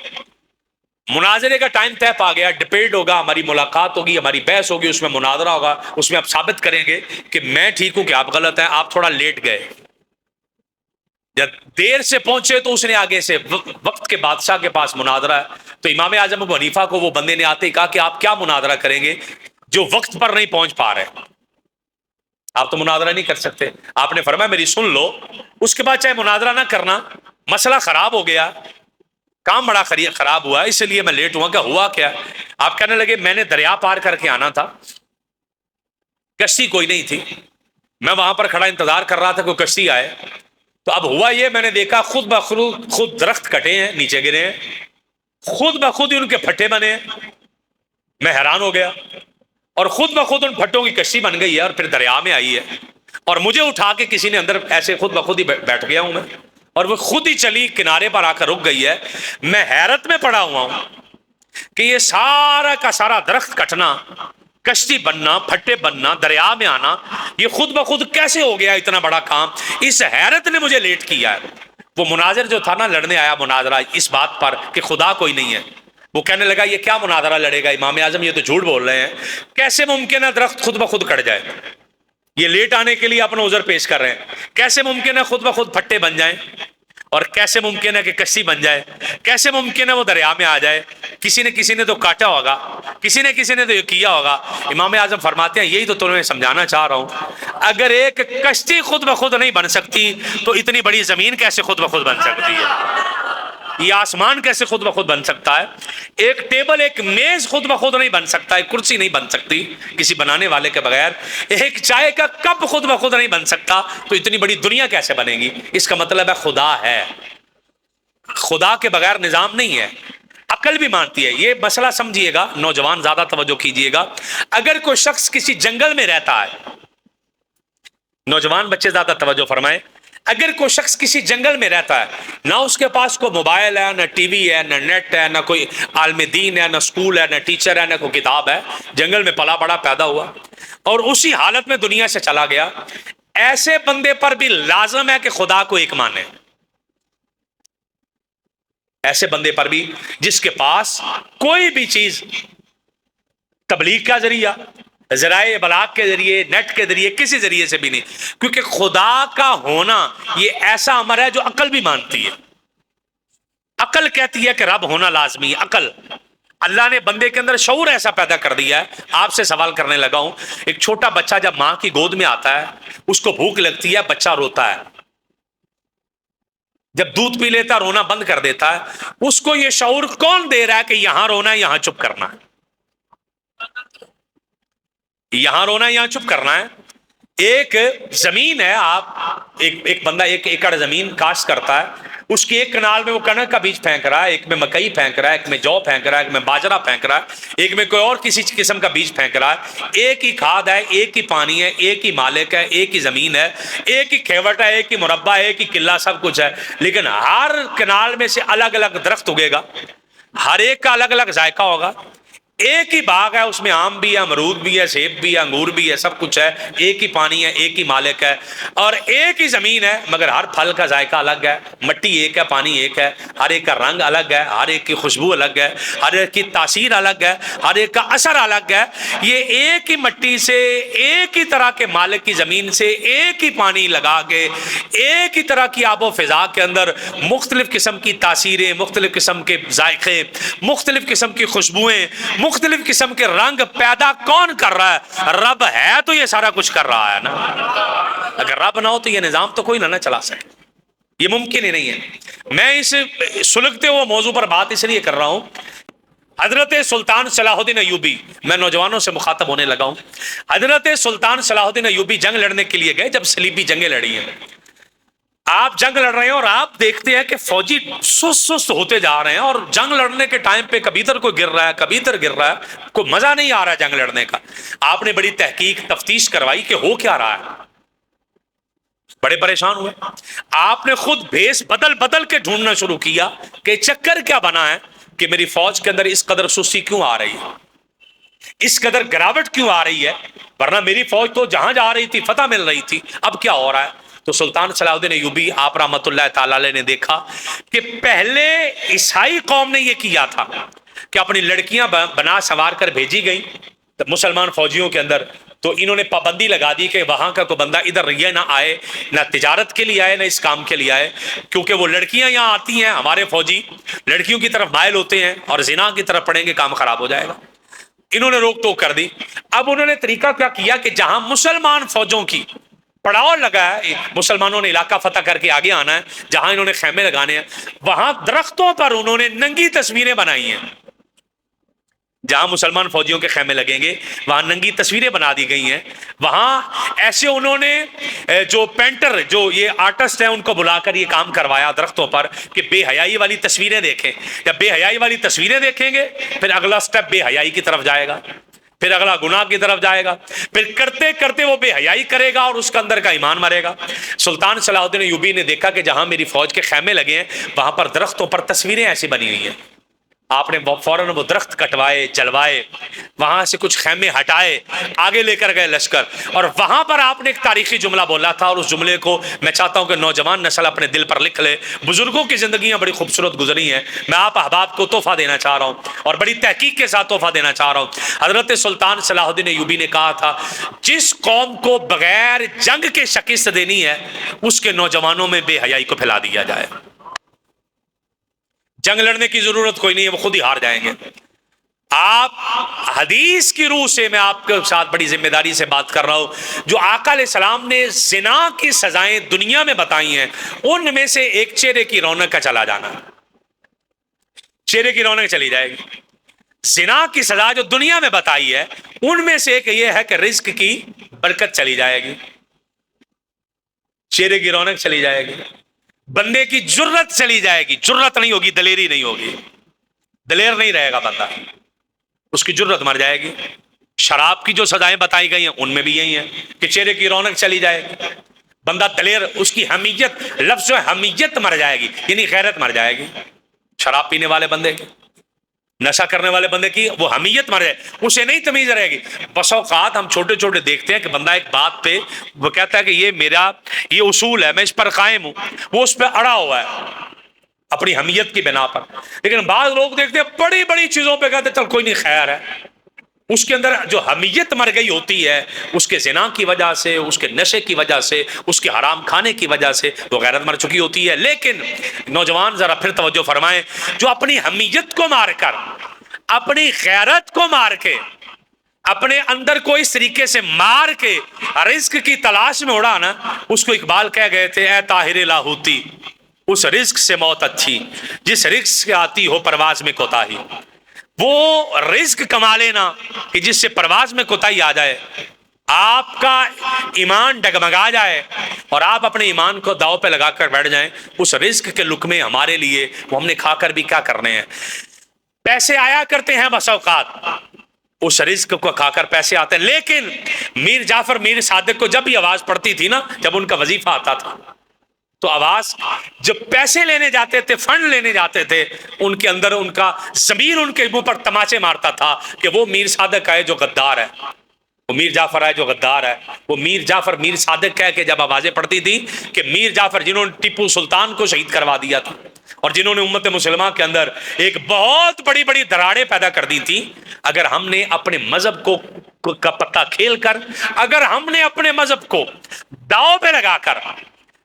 مناظرے کا ٹائم طے پا گیا، ڈبیٹ ہوگا، ہماری ملاقات ہوگی، ہماری بحث ہوگی، اس میں مناظرہ ہوگا، اس میں آپ ثابت کریں گے کہ میں ٹھیک ہوں کہ آپ غلط ہیں، آپ تھوڑا لیٹ گئے، جب دیر سے پہنچے تو اس نے آگے سے وقت کے بادشاہ کے پاس مناظرہ ہے، تو امام اعظم ابو حنیفہ کو وہ بندے نے آتے ہی کہا کہ آپ کیا مناظرہ کریں گے جو وقت پر نہیں پہنچ پا رہے، آپ تو مناظرہ نہیں کر سکتے۔ آپ نے فرمایا میری سن لو، اس کے بعد چاہے مناظرہ نہ کرنا، مسئلہ خراب ہو گیا، کام بڑا خراب ہوا اس لیے میں لیٹ ہوا، کہ ہوا کیا؟ آپ کہنے لگے میں نے دریا پار کر کے آنا تھا، کشتی کوئی نہیں تھی، میں وہاں پر کھڑا انتظار کر رہا تھا کوئی کشتی آئے، تو اب ہوا یہ میں نے دیکھا خود بخود خود درخت کٹے ہیں، نیچے گرے ہیں، خود بخود ان کے پھٹے بنے ہیں، میں حیران ہو گیا، اور خود بخود ان پھٹوں کی کشتی بن گئی ہے اور پھر دریا میں آئی ہے، اور مجھے اٹھا کے کسی نے اندر ایسے خود بخود ہی بیٹھ گیا ہوں میں، اور وہ خود ہی چلی کنارے پر آ کر رک گئی ہے۔ میں حیرت میں پڑا ہوا ہوں کہ یہ سارا کا سارا درخت کٹنا، کشتی بننا، پھٹے بننا، دریا میں آنا، یہ خود بخود کیسے ہو گیا اتنا بڑا کام؟ اس حیرت نے مجھے لیٹ کیا ہے۔ وہ مناظر جو تھا نا، لڑنے آیا مناظرہ اس بات پر کہ خدا کوئی نہیں ہے، وہ کہنے لگا یہ کیا مناظرہ لڑے گا امام اعظم، یہ تو جھوٹ بول رہے ہیں، کیسے ممکن ہے درخت خود بخود کٹ جائے؟ یہ لیٹ آنے کے لیے اپنا عذر پیش کر رہے ہیں، کیسے ممکن ہے خود بخود پھٹے بن جائیں، اور کیسے ممکن ہے کہ کشتی بن جائے، کیسے ممکن ہے وہ دریا میں آ جائے؟ کسی نے تو کاٹا ہوگا، کسی نے تو یہ کیا ہوگا۔ امام اعظم فرماتے ہیں یہی تو تمہیں سمجھانا چاہ رہا ہوں، اگر ایک کشتی خود بخود نہیں بن سکتی تو اتنی بڑی زمین کیسے خود بخود بن سکتی ہے؟ یہ آسمان کیسے خود بخود بن سکتا ہے؟ ایک ٹیبل، ایک میز خود بخود نہیں بن سکتا، ایک کرسی نہیں بن سکتی کسی بنانے والے کے بغیر، ایک چائے کا کپ خود بخود نہیں بن سکتا، تو اتنی بڑی دنیا کیسے بنے گی؟ اس کا مطلب ہے خدا ہے، خدا کے بغیر نظام نہیں ہے۔ عقل بھی مانتی ہے، یہ مسئلہ سمجھیے گا، نوجوان زیادہ توجہ کیجئے گا۔ اگر کوئی شخص کسی جنگل میں رہتا ہے، نوجوان بچے زیادہ توجہ فرمائیں، اگر کوئی شخص کسی جنگل میں رہتا ہے، نہ اس کے پاس کوئی موبائل ہے، نہ ٹی وی ہے، نہ نیٹ ہے، نہ کوئی عالم دین ہے، نہ اسکول ہے، نہ ٹیچر ہے، نہ کوئی کتاب ہے، جنگل میں پلا بڑا پیدا ہوا اور اسی حالت میں دنیا سے چلا گیا، ایسے بندے پر بھی لازم ہے کہ خدا کو ایک مانے۔ ایسے بندے پر بھی جس کے پاس کوئی بھی چیز تبلیغ کا ذریعہ، ذرائع ابلاغ کے ذریعے، نیٹ کے ذریعے، کسی ذریعے سے بھی نہیں، کیونکہ خدا کا ہونا یہ ایسا امر ہے جو عقل بھی مانتی ہے۔ عقل کہتی ہے کہ رب ہونا لازمی ہے، عقل۔ اللہ نے بندے کے اندر شعور ایسا پیدا کر دیا ہے۔ آپ سے سوال کرنے لگا ہوں، ایک چھوٹا بچہ جب ماں کی گود میں آتا ہے، اس کو بھوک لگتی ہے، بچہ روتا ہے، جب دودھ پی لیتا رونا بند کر دیتا ہے، اس کو یہ شعور کون دے رہا ہے کہ یہاں رونا ہے، یہاں چپ کرنا ہے؟ یہاں رونا ہے، یہاں چپ کرنا ہے۔ ایک زمین ہے، آپ ایک بندہ 1 ایکڑ زمین کاشت کرتا ہے، اس کی ایک کنال میں وہ کنک کا بیج پھینک رہا ہے، ایک میں مکئی پھینک رہا ہے، ایک میں جو پھینک رہا ہے، ایک میں باجرہ پھینک رہا ہے، ایک میں کوئی اور کسی قسم کا بیج پھینک رہا ہے۔ ایک ہی کھاد ہے، ایک ہی پانی ہے، ایک ہی مالک ہے، ایک ہی زمین ہے، ایک ہی کھیوٹ ہے، ایک ہی مربع ہے، ایک ہی قلعہ، سب کچھ ہے، لیکن ہر کنال میں سے الگ الگ درخت اگے گا، ہر ایک کا الگ الگ ذائقہ ہوگا۔ ایک ہی باغ ہے، اس میں آم بھی ہے، امرود بھی ہے، سیب بھی ہے، انگور بھی ہے، سب کچھ ہے، ایک ہی پانی ہے، ایک ہی مالک ہے، اور ایک ہی زمین ہے، مگر ہر پھل کا ذائقہ الگ ہے، مٹی ایک ہے، پانی ایک ہے، ہر ایک کا رنگ الگ ہے، ہر ایک کی خوشبو الگ ہے، ہر ایک کی تاثیر الگ ہے، ہر ایک کا اثر الگ ہے۔ یہ ایک ہی مٹی سے، ایک ہی طرح کے مالک کی زمین سے، ایک ہی پانی لگا کے، ایک ہی طرح کی آب و فضا کے اندر مختلف قسم کی تاثیریں، مختلف قسم کے ذائقے، مختلف قسم کی خوشبوئیں، مختلف قسم کے رنگ پیدا کون کر رہا ہے؟ رب ہے تو یہ سارا کچھ کر رہا ہے نا۔ اگر رب نہ ہو تو یہ نظام تو کوئی نہ چلا سکے، یہ ممکن ہی نہیں ہے۔ میں اس سلگتے ہوئے موضوع پر بات اس لیے کر رہا ہوں، حضرت سلطان صلاح الدین ایوبی، میں نوجوانوں سے مخاطب ہونے لگا ہوں، حضرت سلطان صلاح الدین ایوبی جنگ لڑنے کے لیے گئے، جب صلیبی جنگیں لڑی ہیں، آپ جنگ لڑ رہے ہیں اور آپ دیکھتے ہیں کہ فوجی سست ہوتے جا رہے ہیں، اور جنگ لڑنے کے ٹائم پہ کبھی ادھر کوئی گر رہا ہے، کبھی ادھر گر رہا ہے، کوئی مزہ نہیں آ رہا ہے جنگ لڑنے کا۔ آپ نے بڑی تحقیق تفتیش کروائی کہ ہو کیا رہا ہے، بڑے پریشان ہوئے، آپ نے خود بھیس بدل بدل کے ڈھونڈنا شروع کیا کہ چکر کیا بنا ہے کہ میری فوج کے اندر اس قدر سستی کیوں آ رہی ہے، اس قدر گراوٹ کیوں آ رہی ہے، ورنہ میری فوج تو جہاں جا رہی تھی فتح مل رہی تھی، اب کیا ہو رہا ہے؟ تو سلطان صلاح الدین ایوبی آپ رحمۃ اللہ تعالی علیہ نے دیکھا کہ پہلے عیسائی قوم نے یہ کیا تھا کہ اپنی لڑکیاں بنا سنوار کر بھیجی گئیں مسلمان فوجیوں کے اندر، تو انہوں نے پابندی لگا دی کہ وہاں کا کوئی بندہ ادھر یہ نہ آئے، نہ تجارت کے لیے آئے، نہ اس کام کے لیے آئے، کیونکہ وہ لڑکیاں یہاں آتی ہیں، ہمارے فوجی لڑکیوں کی طرف مائل ہوتے ہیں اور زنا کی طرف پڑیں گے، کام خراب ہو جائے گا۔ انہوں نے روک ٹوک کر دی۔ اب انہوں نے طریقہ کیا کیا کہ جہاں مسلمان فوجوں کی پڑاؤ لگا ہے، مسلمانوں نے علاقہ فتح کر کے آگے آنا ہے، جہاں انہوں نے خیمے لگانے ہیں، وہاں درختوں پر انہوں نے ننگی تصویریں بنائی ہیں، جہاں مسلمان فوجیوں کے خیمے لگیں گے وہاں ننگی تصویریں بنا دی گئی ہیں۔ وہاں ایسے انہوں نے جو پینٹر، جو یہ آرٹسٹ ہیں، ان کو بلا کر یہ کام کروایا درختوں پر کہ بے حیائی والی تصویریں دیکھیں۔ جب بے حیائی والی تصویریں دیکھیں گے پھر اگلا سٹیپ بے حیائی کی طرف جائے گا، پھر اگلا گناہ کی طرف جائے گا، پھر کرتے کرتے وہ بے حیائی کرے گا اور اس کے اندر کا ایمان مرے گا۔ سلطان صلاح الدین ایوبی نے دیکھا کہ جہاں میری فوج کے خیمے لگے ہیں وہاں پر درختوں پر تصویریں ایسی بنی ہوئی ہیں، آپ نے فوراً وہ درخت کٹوائے، جلوائے، وہاں سے کچھ خیمے ہٹائے، آگے لے کر گئے لشکر، اور وہاں پر آپ نے ایک تاریخی جملہ بولا تھا، اور اس جملے کو میں چاہتا ہوں کہ نوجوان نسل اپنے دل پر لکھ لے۔ بزرگوں کی زندگیاں بڑی خوبصورت گزری ہیں، میں آپ احباب کو تحفہ دینا چاہ رہا ہوں اور بڑی تحقیق کے ساتھ تحفہ دینا چاہ رہا ہوں۔ حضرت سلطان صلاح الدین ایوبی نے کہا تھا جس قوم کو بغیر جنگ کے شکست دینی ہے اس کے نوجوانوں میں بے حیائی کو پھیلا دیا جائے، جنگ لڑنے کی ضرورت کوئی نہیں ہے، وہ خود ہی ہار جائیں گے۔ آپ حدیث کی روح سے میں آپ کے ساتھ بڑی ذمہ داری سے بات کر رہا ہوں، جو آقا علیہ السلام نے زنا کی سزائیں دنیا میں بتائی ہیں ان میں سے ایک چہرے کی رونق کا چلا جانا، چہرے کی رونق چلی جائے گی۔ زنا کی سزا جو دنیا میں بتائی ہے ان میں سے ایک یہ ہے کہ رزق کی برکت چلی جائے گی، چہرے کی رونق چلی جائے گی، بندے کی جرت چلی جائے گی، جرت نہیں ہوگی، دلیری نہیں ہوگی، دلیر نہیں رہے گا بندہ، اس کی جرت مر جائے گی۔ شراب کی جو سزائیں بتائی گئی ہیں ان میں بھی یہی ہے کہ چہرے کی رونق چلی جائے گی، بندہ دلیر، اس کی حمیت، لفظ جو حمیت مر جائے گی، یعنی غیرت مر جائے گی۔ شراب پینے والے بندے کی، نشہ کرنے والے بندے کی وہ حمیت مر جائے، اسے نہیں تمیز رہے گی۔ بس اوقات ہم چھوٹے چھوٹے دیکھتے ہیں کہ بندہ ایک بات پہ وہ کہتا ہے کہ یہ میرا یہ اصول ہے، میں اس پر قائم ہوں، وہ اس پہ اڑا ہوا ہے اپنی حمیت کی بنا پر۔ لیکن بعض لوگ دیکھتے ہیں بڑی بڑی چیزوں پہ کہتے ہیں چل کوئی نہیں، خیر ہے، اس کے اندر جو حمیت مر گئی ہوتی ہے اس کے زنا کی وجہ سے، اس کے نشے کی وجہ سے، اس کے حرام کھانے کی وجہ سے وہ غیرت مر چکی ہوتی ہے۔ لیکن نوجوان ذرا پھر توجہ فرمائیں، جو اپنی حمیت کو مار کر، اپنی غیرت کو مار کے، اپنے اندر کو اس طریقے سے مار کے رزق کی تلاش میں اڑا نا، اس کو اقبال کہہ گئے تھے اے طاہر لاہوتی، اس رزق سے موت اچھی جس رزق سے آتی ہو پرواز میں کوتاہی۔ وہ رزق کما لینا کہ جس سے پرواز میں کوتاہی آ جائے، آپ کا ایمان ڈگمگا جائے اور آپ اپنے ایمان کو داؤ پہ لگا کر بیٹھ جائیں، اس رزق کے لقمے ہمارے لیے وہ ہم نے کھا کر بھی کیا کرنے ہیں۔ پیسے آیا کرتے ہیں بس اوقات، اس رزق کو کھا کر پیسے آتے ہیں، لیکن میر جعفر میر صادق کو جب بھی آواز پڑتی تھی نا، جب ان کا وظیفہ آتا تھا تو آواز، جب پیسے لینے جاتے تھے، فنڈ لینے جاتے تھے، ان کے اندر ان کا ضمیر ان کے منہ پر تماچے مارتا تھا کہ وہ میر صادق ہے جو غدار ہے، وہ میر جعفر ہے جو غدار ہے۔ وہ میر جعفر میر صادق کہہ کے جب آوازیں پڑتی تھی کہ میر جعفر جنہوں نے ٹیپو سلطان کو شہید کروا دیا تھا اور جنہوں نے امت مسلمہ کے اندر ایک بہت بڑی بڑی دراڑیں پیدا کر دی تھی، اگر ہم نے اپنے مذہب کو کا پتہ کھیل کر، اگر ہم نے اپنے مذہب کو داؤ پہ لگا کر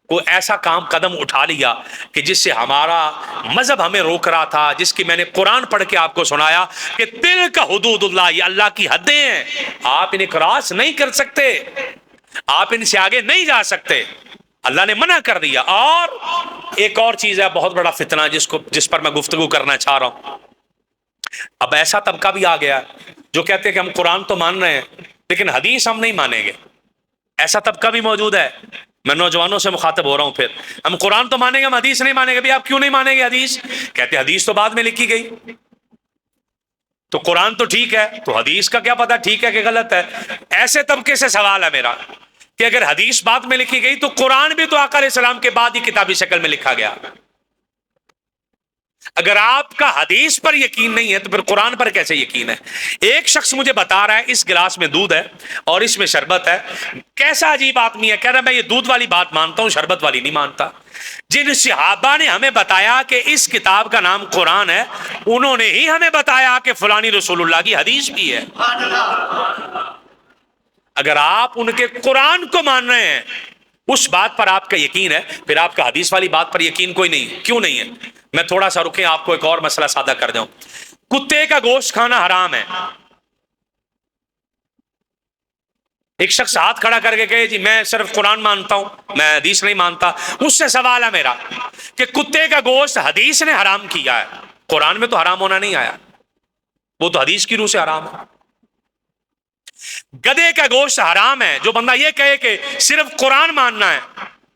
کوئی ایسا کام قدم اٹھا لیا کہ جس سے ہمارا مذہب ہمیں روک رہا تھا، جس کی میں نے قرآن پڑھ کے آپ کو سنایا کہ تلک حدود اللہ، یہ اللہ کی حدیں ہیں، آپ انہیں کراس نہیں کر سکتے، آپ ان سے آگے نہیں جا سکتے، اللہ نے منع کر دیا۔ اور ایک اور چیز ہے بہت بڑا فتنہ جس پر میں گفتگو کرنا چاہ رہا ہوں۔ اب ایسا طبقہ بھی آ گیا جو کہتے ہیں کہ ہم قرآن تو مان رہے ہیں لیکن حدیث ہم نہیں مانیں گے، ایسا طبقہ بھی موجود ہے۔ میں نوجوانوں سے مخاطب ہو رہا ہوں، پھر ہم قرآن تو مانیں گے، ہم حدیث نہیں مانیں گے۔ بھی آپ کیوں نہیں مانیں گے حدیث؟ کہتے ہیں حدیث تو بعد میں لکھی گئی، تو قرآن تو ٹھیک ہے، تو حدیث کا کیا پتہ ٹھیک ہے کہ غلط ہے۔ ایسے طبقے سے سوال ہے میرا کہ اگر حدیث بعد میں لکھی گئی تو قرآن بھی تو آقا علیہ السلام کے بعد ہی کتابی شکل میں لکھا گیا۔ اگر آپ کا حدیث پر یقین نہیں ہے تو پھر قرآن پر کیسے یقین ہے؟ ایک شخص مجھے بتا رہا ہے اس گلاس میں دودھ ہے اور اس میں شربت ہے، کیسا عجیب آدمی ہے، کہہ رہا ہے میں یہ دودھ والی بات مانتا ہوں، شربت والی نہیں مانتا۔ جن صحابہ نے ہمیں بتایا کہ اس کتاب کا نام قرآن ہے، انہوں نے ہی ہمیں بتایا کہ فلانی رسول اللہ کی حدیث بھی ہے۔ اگر آپ ان کے قرآن کو مان رہے ہیں، اس بات پر آپ کا یقین ہے، پھر آپ کا حدیث والی بات پر یقین کوئی نہیں، کیوں نہیں ہے؟ میں تھوڑا سا رکیں، آپ کو ایک اور مسئلہ سادہ کر دوں۔ کتے کا گوشت کھانا حرام ہے۔ ایک شخص ہاتھ کھڑا کر کے کہے جی میں صرف قرآن مانتا ہوں، میں حدیث نہیں مانتا، اس سے سوال ہے میرا کہ کتے کا گوشت حدیث نے حرام کیا ہے، قرآن میں تو حرام ہونا نہیں آیا، وہ تو حدیث کی روح سے حرام ہے۔ گدھے کا گوشت حرام ہے، جو بندہ یہ کہے کہ صرف قرآن ماننا ہے،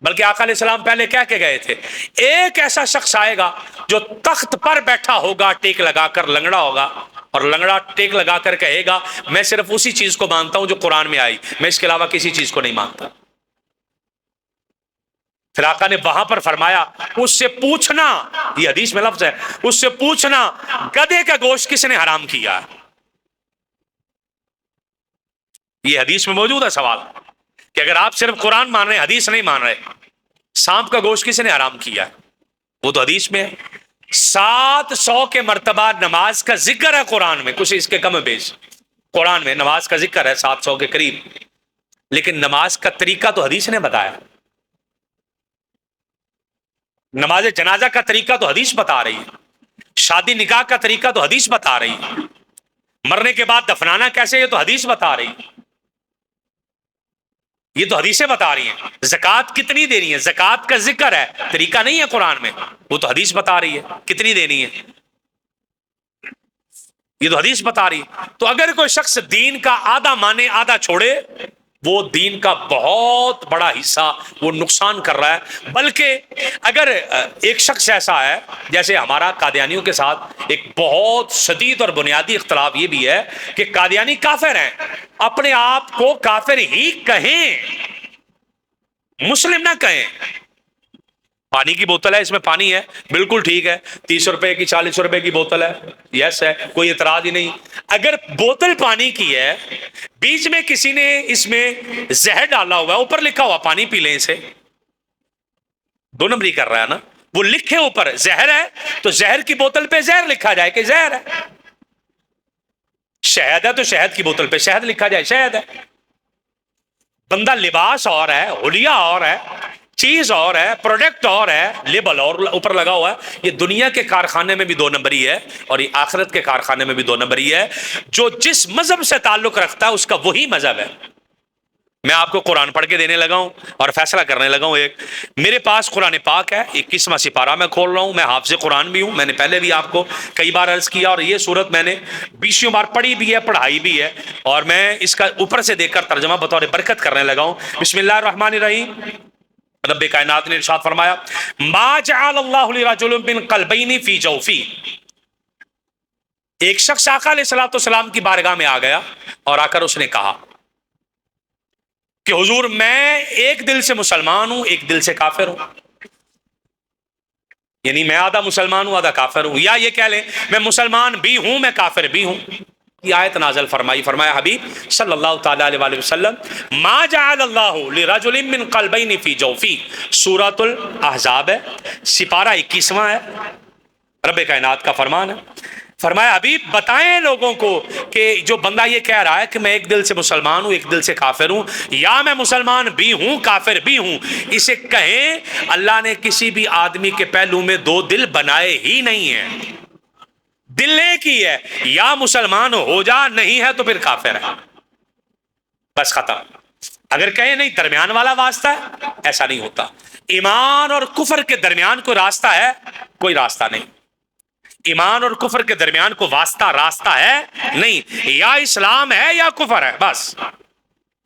بلکہ آقا علیہ السلام پہلے کہہ کے گئے تھے ایک ایسا شخص آئے گا جو تخت پر بیٹھا ہوگا ٹیک لگا کر، لنگڑا ہوگا، اور لنگڑا ٹیک لگا کر کہے گا میں صرف اسی چیز کو مانتا ہوں جو قرآن میں آئی، میں اس کے علاوہ کسی چیز کو نہیں مانتا۔ پھر آقا نے وہاں پر فرمایا اس سے پوچھنا، یہ حدیث میں لفظ ہے، اس سے پوچھنا گدھے کا گوشت کس نے حرام کیا ہے۔ یہ حدیث میں موجود ہے سوال کہ اگر آپ صرف قرآن مان رہے ہیں، حدیث نہیں مان رہے، سانپ کا گوشت کس نے حرام کیا ہے؟ وہ تو حدیث میں ہے۔ 700 کے مرتبہ نماز کا ذکر ہے قرآن میں، کچھ اس کے کم بیش، قرآن میں نماز کا ذکر ہے 700 کے قریب، لیکن نماز کا طریقہ تو حدیث نے بتایا۔ نماز جنازہ کا طریقہ تو حدیث بتا رہی ہے، شادی نکاح کا طریقہ تو حدیث بتا رہی ہے، مرنے کے بعد دفنانا کیسے یہ تو حدیث بتا رہی ہے، یہ تو حدیثیں بتا رہی ہیں۔ زکوٰۃ کتنی دینی ہے، زکوٰۃ کا ذکر ہے، طریقہ نہیں ہے قرآن میں، وہ تو حدیث بتا رہی ہے کتنی دینی ہے، یہ تو حدیث بتا رہی ہے۔ تو اگر کوئی شخص دین کا آدھا مانے آدھا چھوڑے، وہ دین کا بہت بڑا حصہ وہ نقصان کر رہا ہے۔ بلکہ اگر ایک شخص ایسا ہے، جیسے ہمارا قادیانیوں کے ساتھ ایک بہت شدید اور بنیادی اختلاف یہ بھی ہے کہ قادیانی کافر ہیں، اپنے آپ کو کافر ہی کہیں، مسلم نہ کہیں۔ پانی کی بوتل ہے، اس میں پانی ہے، بالکل ٹھیک ہے، 30 روپے کی 40 روپے کی بوتل ہے، یس ہے، کوئی اعتراض ہی نہیں۔ اگر بوتل پانی کی ہے، بیچ میں کسی نے اس میں زہر ڈالا ہوا ہے، اوپر لکھا ہوا پانی پی لیں اسے، 2 نمبری کر رہا ہے نا، وہ لکھے اوپر زہر ہے تو زہر کی بوتل پہ زہر لکھا جائے کہ زہر ہے۔ شہد ہے تو شہد کی بوتل پہ شہد لکھا جائے، شہد ہے. بندہ لباس اور ہے، حلیہ اور ہے، چیز اور ہے، پروڈکٹ اور ہے، لیبل اور اوپر لگا ہوا ہے. یہ دنیا کے کارخانے میں بھی دو نمبری ہے اور یہ آخرت کے کارخانے میں بھی دو نمبری ہے. جو جس مذہب سے تعلق رکھتا ہے اس کا وہی مذہب ہے. میں آپ کو قرآن پڑھ کے دینے لگا ہوں اور فیصلہ کرنے لگا ہوں. ایک میرے پاس قرآن پاک ہے، 21واں سپارہ میں کھول رہا ہوں. میں حافظ قرآن بھی ہوں، میں نے پہلے بھی آپ کو کئی بار عرض کیا، اور یہ صورت میں نے 20 بار پڑھی بھی ہے، پڑھائی بھی ہے، اور میں اس کا اوپر سے دیکھ کر ترجمہ بطور برکت کرنے لگا ہوں. بسم اللہ الرحمن الرحیم. رب کائنات نے ارشاد فرمایا ما جعل اللہ لرجل من قلبین فی جوفی. ایک شخص آقا علیہ الصلوۃ والسلام کی بارگاہ میں آ گیا اور آ کر اس نے کہا کہ حضور میں ایک دل سے مسلمان ہوں، ایک دل سے کافر ہوں. یعنی میں آدھا مسلمان ہوں، آدھا کافر ہوں. یا یہ کہہ لیں میں مسلمان بھی ہوں، میں کافر بھی ہوں. یہ آیت نازل فرمائی، فرمایا حبیب صلی اللہ تعالی علیہ وآلہ وسلم ما جعل اللہ لرجل من قلبین فی جوفی. سورۃ الاحزاب ہے، سپارہ 21واں ہے، رب کائنات کا فرمان ہے. فرمایا حبیب بتائیں لوگوں کو کہ جو بندہ یہ کہہ رہا ہے کہ میں ایک دل سے مسلمان ہوں، ایک دل سے کافر ہوں، یا میں مسلمان بھی ہوں کافر بھی ہوں، اسے کہیں اللہ نے کسی بھی آدمی کے پہلو میں دو دل بنائے ہی نہیں ہیں. دل ایک ہی ہے، یا مسلمان ہو جا، نہیں ہے تو پھر کافر ہے، بس ختم. اگر کہیں نہیں درمیان والا واسطہ ہے، ایسا نہیں ہوتا. ایمان اور کفر کے درمیان کوئی راستہ ہے؟ کوئی راستہ نہیں. ایمان اور کفر کے درمیان کو واسطہ راستہ ہے نہیں. یا اسلام ہے یا کفر ہے، بس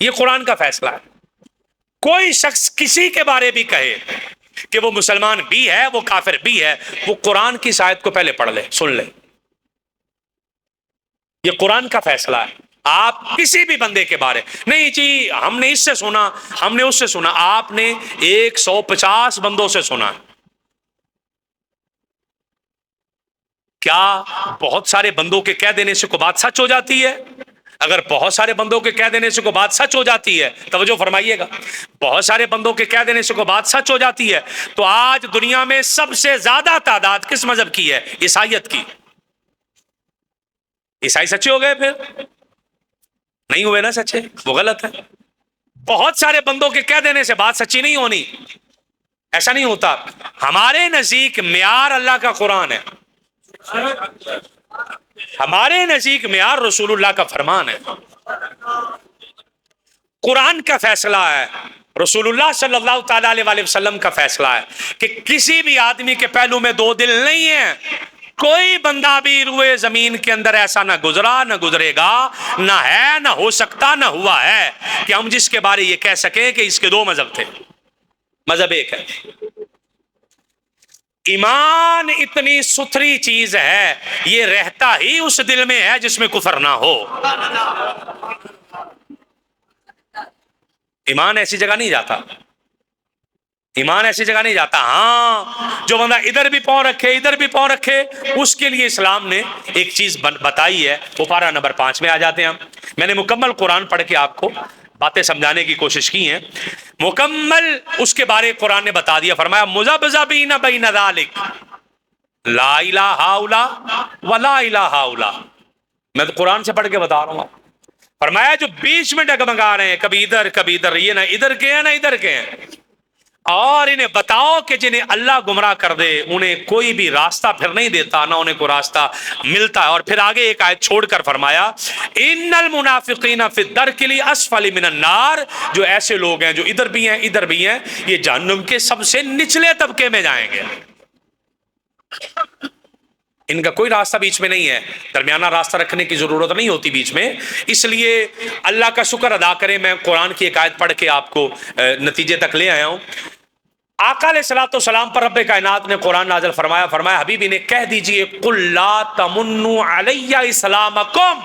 یہ قرآن کا فیصلہ ہے. کوئی شخص کسی کے بارے بھی کہے کہ وہ مسلمان بھی ہے وہ کافر بھی ہے، وہ قرآن کی آیت کو پہلے پڑھ لے، سن لے. یہ قرآن کا فیصلہ ہے. آپ کسی بھی بندے کے بارے نہیں جی ہم نے اس سے سنا، ہم نے اس سے سنا. آپ نے 150 بندوں سے سنا. کیا بہت سارے بندوں کے کہہ دینے سے کوئی بات سچ ہو جاتی ہے؟ اگر بہت سارے بندوں کے کہہ دینے سے کوئی بات سچ ہو جاتی ہے، توجہ فرمائیے گا، بہت سارے بندوں کے کہہ دینے سے کوئی بات سچ ہو جاتی ہے، تو آج دنیا میں سب سے زیادہ تعداد کس مذہب کی ہے؟ عیسائیت کی. عیسائی سچے ہو گئے؟ پھر نہیں ہوئے نا سچے، وہ غلط ہے. بہت سارے بندوں کے کہہ دینے سے بات سچی نہیں ہونی، ایسا نہیں ہوتا. ہمارے نزدیک معیار اللہ کا قرآن ہے، ہمارے نزدیک معیار رسول اللہ کا فرمان ہے. قرآن کا فیصلہ ہے، رسول اللہ صلی اللہ تعالی علیہ وآلہ وسلم کا فیصلہ ہے کہ کسی بھی آدمی کے پہلو میں دو دل نہیں ہیں. کوئی بندہ بھی روئے زمین کے اندر ایسا نہ گزرا نہ گزرے گا، نہ ہے نہ ہو سکتا نہ ہوا ہے کہ ہم جس کے بارے یہ کہہ سکیں کہ اس کے دو مذہب تھے. مذہب ایک ہے. ایمان اتنی ستھری چیز ہے، یہ رہتا ہی اس دل میں ہے جس میں کفر نہ ہو. ایمان ایسی جگہ نہیں جاتا، ایمان ایسی جگہ نہیں جاتا. ہاں جو بندہ ادھر بھی پاؤں رکھے ادھر بھی پاؤں رکھے، اس کے لیے اسلام نے ایک چیز بتائی ہے. وہ پارہ نمبر 5 میں آ جاتے ہیں ہم. میں نے مکمل قرآن پڑھ کے آپ کو باتیں سمجھانے کی کوشش کی ہیں. مکمل اس کے بارے قرآن نے بتا دیا. فرمایا مذبذبین بین ذلک لا الہ ہؤلاء ولا الہ ہؤلاء. میں تو قرآن سے پڑھ کے بتا رہا ہوں. فرمایا جو بیچ میں ڈگمگا رہے ہیں، کبھی ادھر کبھی ادھر، یہ نہ ادھر کے ہیں نہ ادھر کے ہیں، اور انہیں بتاؤ کہ جنہیں اللہ گمراہ کر دے انہیں کوئی بھی راستہ پھر نہیں دیتا، نہ انہیں کوئی راستہ ملتا ہے. اور پھر آگے ایک آیت چھوڑ کر فرمایا ان المنافقین فی الدرک الاسفل من النار. جو ایسے لوگ ہیں جو ادھر بھی ہیں ادھر بھی ہیں، یہ جہنم کے سب سے نچلے طبقے میں جائیں گے. ان کا کوئی راستہ بیچ میں نہیں ہے، درمیانہ راستہ رکھنے کی ضرورت نہیں ہوتی بیچ میں. اس لیے اللہ کا شکر ادا کریں. میں قرآن کی ایک آیت پڑھ کے آپ کو نتیجے تک لے آیا ہوں. آقا علیہ الصلوۃ والسلام پر رب کائنات نے قرآن نازل فرمایا. فرمایا حبیب انہیں کہہ دیجئے قل لا تمنوا علی اسلامکم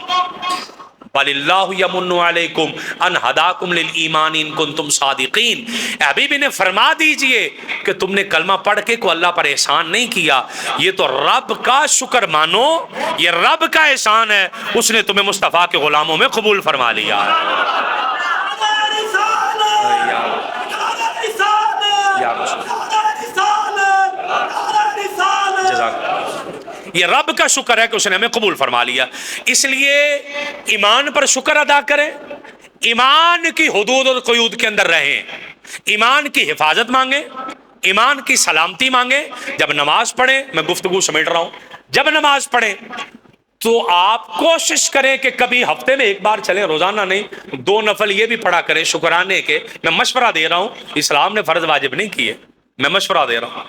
بل اللہ یمن علیکم ان ہداکم للایمان ان کنتم صادقین. حبیب انہیں فرما دیجئے کہ تم نے کلمہ پڑھ کے کو اللہ پر احسان نہیں کیا، یہ تو رب کا شکر مانو، یہ رب کا احسان ہے، اس نے تمہیں مصطفیٰ کے غلاموں میں قبول فرما لیا. یہ رب کا شکر ہے کہ اس نے ہمیں قبول فرما لیا. اس لیے ایمان پر شکر ادا کریں، ایمان کی حدود اور قیود کے اندر رہیں، ایمان کی حفاظت مانگیں، ایمان کی سلامتی مانگیں. جب نماز پڑھیں، میں گفتگو سمیٹ رہا ہوں، جب نماز پڑھیں تو آپ کوشش کریں کہ کبھی ہفتے میں ایک بار چلیں، روزانہ نہیں، 2 نفل یہ بھی پڑھا کریں شکرانے کے. میں مشورہ دے رہا ہوں، اسلام نے فرض واجب نہیں کیے، میں مشورہ دے رہا ہوں.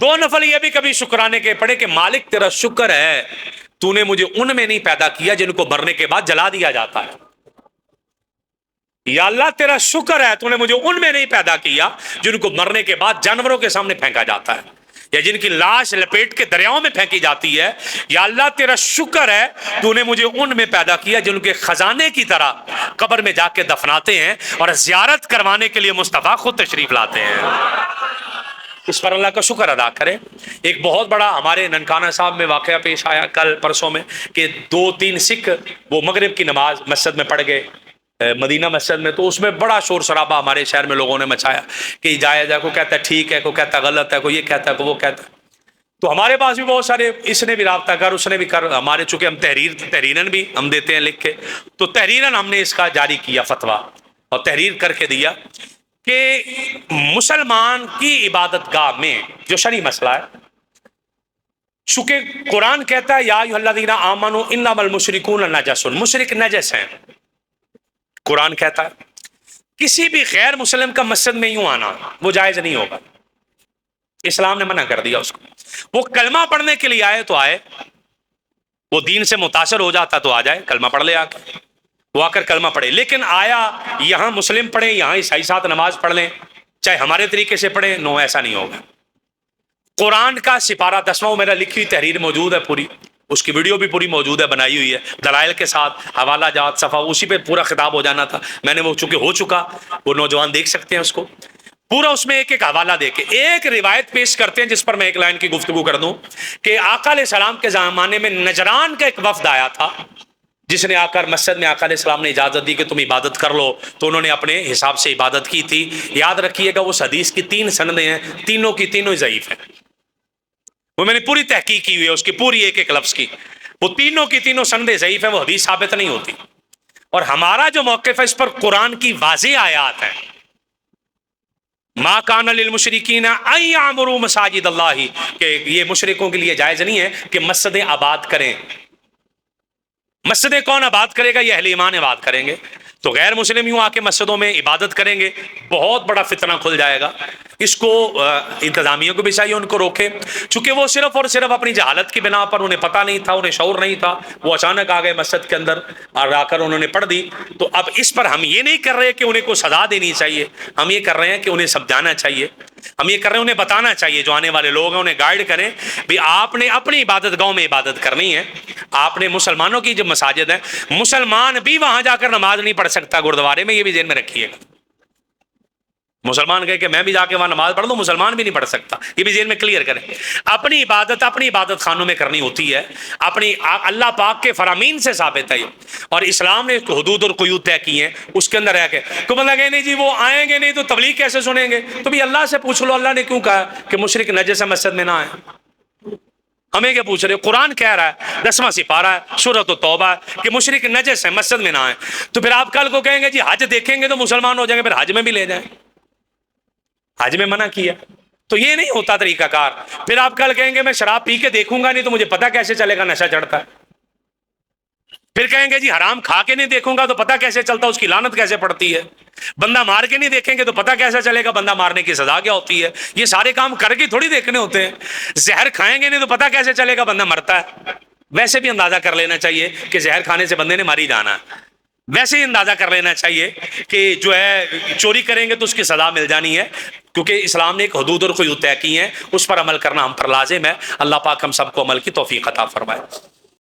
2 نفل یہ بھی کبھی شکرانے کے پڑھے کہ مالک تیرا شکر ہے تو نے مجھے ان میں نہیں پیدا کیا جن کو مرنے کے بعد جلا دیا جاتا ہے. یا اللہ تیرا شکر ہے تو نے مجھے ان میں نہیں پیدا کیا جن کو مرنے کے بعد جانوروں کے سامنے پھینکا جاتا ہے یا جن کی لاش لپیٹ کے دریاؤں میں پھینکی جاتی ہے. یا اللہ تیرا شکر ہے تو نے مجھے ان میں پیدا کیا جن کے خزانے کی طرح قبر میں جا کے دفناتے ہیں اور زیارت کروانے کے لیے مصطفیٰ خود تشریف لاتے ہیں. اس پر اللہ کا شکر ادا کریں. ایک بہت بڑا ہمارے ننکانہ صاحب میں واقعہ پیش آیا کل پرسوں میں کہ 2-3 سکھ وہ مغرب کی نماز مسجد میں پڑھ گئے، مدینہ مسجد میں. تو اس میں بڑا شور شرابہ ہمارے شہر میں لوگوں نے مچایا کہ جائز ہے، کوئی کہتا ہے ٹھیک ہے، کوئی کہتا ہے غلط ہے، کوئی یہ کہتا ہے، کوئی وہ کہتا ہے. تو ہمارے پاس بھی بہت سارے، اس نے بھی رابطہ کر، اس نے بھی کر، ہمارے چونکہ ہم تحریراً بھی ہم دیتے ہیں لکھ کے، تو تحریراً ہم نے اس کا جاری کیا فتویٰ اور تحریر کر کے دیا کہ مسلمان کی عبادت گاہ میں جو شرعی مسئلہ ہے، چونکہ قرآن کہتا ہے یا ایھا الذین آمنوا انما المشرکون نجس، مشرک نجس ہیں. قرآن کہتا ہے کسی بھی غیر مسلم کا مسجد میں یوں آنا وہ جائز نہیں ہوگا. اسلام نے منع کر دیا اس کو. وہ کلمہ پڑھنے کے لیے آئے تو آئے، وہ دین سے متاثر ہو جاتا تو آ جائے، کلمہ پڑھ لے آ کے، وہ آ کر کلمہ پڑھے. لیکن آیا یہاں مسلم پڑھیں، یہاں عیسائی ساتھ نماز پڑھ لیں، چاہے ہمارے طریقے سے پڑھیں، نو، ایسا نہیں ہوگا. قرآن کا سپارہ 10واں میرا لکھی ہوئی تحریر موجود ہے پوری، اس کی ویڈیو بھی پوری موجود ہے، بنائی ہوئی ہے دلائل کے ساتھ، حوالہ جات صفحہ، اسی پہ پورا خطاب ہو جانا تھا. میں نے وہ چونکہ ہو چکا، وہ نوجوان دیکھ سکتے ہیں اس کو پورا. اس میں ایک ایک حوالہ دے کے ایک روایت پیش کرتے ہیں جس پر میں ایک لائن کی گفتگو کر دوں کہ آقا علیہ السلام کے زمانے میں نجران کا ایک وفد آیا تھا جس نے آ کر مسجد میں آقا علیہ السلام نے اجازت دی کہ تم عبادت کر لو، تو انہوں نے اپنے حساب سے عبادت کی تھی. یاد رکھیے گا اس حدیث کی 3 سندیں ہیں، تینوں کی تینوں ضعیف ہیں. وہ میں نے پوری تحقیق کی ہوئی ہے اس کی پوری ایک ایک لفظ کی، وہ تینوں کی تینوں سندیں ضعیف ہیں، وہ حدیث ثابت نہیں ہوتی. اور ہمارا جو موقف ہے اس پر قرآن کی واضح آیات ہیں، ما کان للمشرکین ان یعمروا مساجد اللہ، کہ یہ مشرکوں کے لیے جائز نہیں ہے کہ مسجدیں آباد کریں. مسجدیں کون آباد کرے گا؟ یہ اہل ایمان آباد کریں گے. تو غیر مسلم یوں آ کے مسجدوں میں عبادت کریں گے، بہت بڑا فتنہ کھل جائے گا. اس کو انتظامیہ کو بھی چاہیے ان کو روکے، چونکہ وہ صرف اور صرف اپنی جہالت کی بنا پر، انہیں پتہ نہیں تھا، انہیں شعور نہیں تھا، وہ اچانک آ گئے مسجد کے اندر اور آ کر انہوں نے پڑھ دی. تو اب اس پر ہم یہ نہیں کر رہے کہ انہیں کو سزا دینی چاہیے، ہم یہ کر رہے ہیں کہ انہیں سمجھانا چاہیے، ہم یہ کر رہے ہیں انہیں بتانا چاہیے، جو آنے والے لوگ ہیں انہیں گائیڈ کریں بھی آپ نے اپنی عبادت گاہوں میں عبادت کرنی ہے. آپ نے مسلمانوں کی جو مساجد ہیں، مسلمان بھی وہاں جا کر نماز نہیں پڑھ سکتا گردوارے میں، یہ بھی ذہن میں رکھیے گا. مسلمان کہے کہ میں بھی جا کے وہاں نماز پڑھ دوں، مسلمان بھی نہیں پڑھ سکتا، یہ بھی ذہن میں کلیئر کریں. اپنی عبادت خانوں میں کرنی ہوتی ہے، اپنی اللہ پاک کے فرامین سے ثابت ہے. اور اسلام نے حدود اور قیود طے کی ہیں، اس کے اندر رہ کے کوئی بندہ کہے نہیں جی وہ آئیں گے نہیں تو تبلیغ کیسے سنیں گے، تو بھی اللہ سے پوچھ لو اللہ نے کیوں کہا کہ مشرک نجس مسجد میں نہ آئے. ہمیں کیا پوچھ رہے ہو؟ قرآن کہہ رہا ہے 10واں سپارہ ہے سورۃ التوبہ کہ مشرک نجس ہے مسجد میں نہ آئے. تو پھر آپ کل کو کہیں گے جی حج دیکھیں گے تو مسلمان ہو جائیں گے، پھر حج میں بھی لے جائیں، حج میں منع کیا. تو یہ نہیں ہوتا طریقہ کار. پھر آپ کل کہیں گے میں شراب پی کے دیکھوں گا نہیں تو مجھے پتہ کیسے چلے گا نشہ چڑھتا ہے. پھر کہیں گے جی حرام کھا کے نہیں دیکھوں گا تو پتہ کیسے چلتا اس کی لعنت کیسے پڑتی ہے. بندہ مار کے نہیں دیکھیں گے تو پتہ کیسے چلے گا بندہ مارنے کی سزا کیا ہوتی ہے. یہ سارے کام کر کے تھوڑی دیکھنے ہوتے ہیں. زہر کھائیں گے نہیں تو پتہ کیسے چلے گا بندہ مرتا ہے. ویسے بھی اندازہ کر لینا چاہیے کہ زہر کھانے سے بندے نے ماری جانا ہے. ویسے ہی اندازہ کر لینا چاہیے کہ جو ہے چوری کریں گے تو اس کی سزا مل جانی ہے، کیونکہ اسلام نے ایک حدود اور قیود طے کی ہیں، اس پر عمل کرنا ہم پر لازم ہے. اللہ پاک ہم سب کو عمل کی توفیق عطا فرمائے.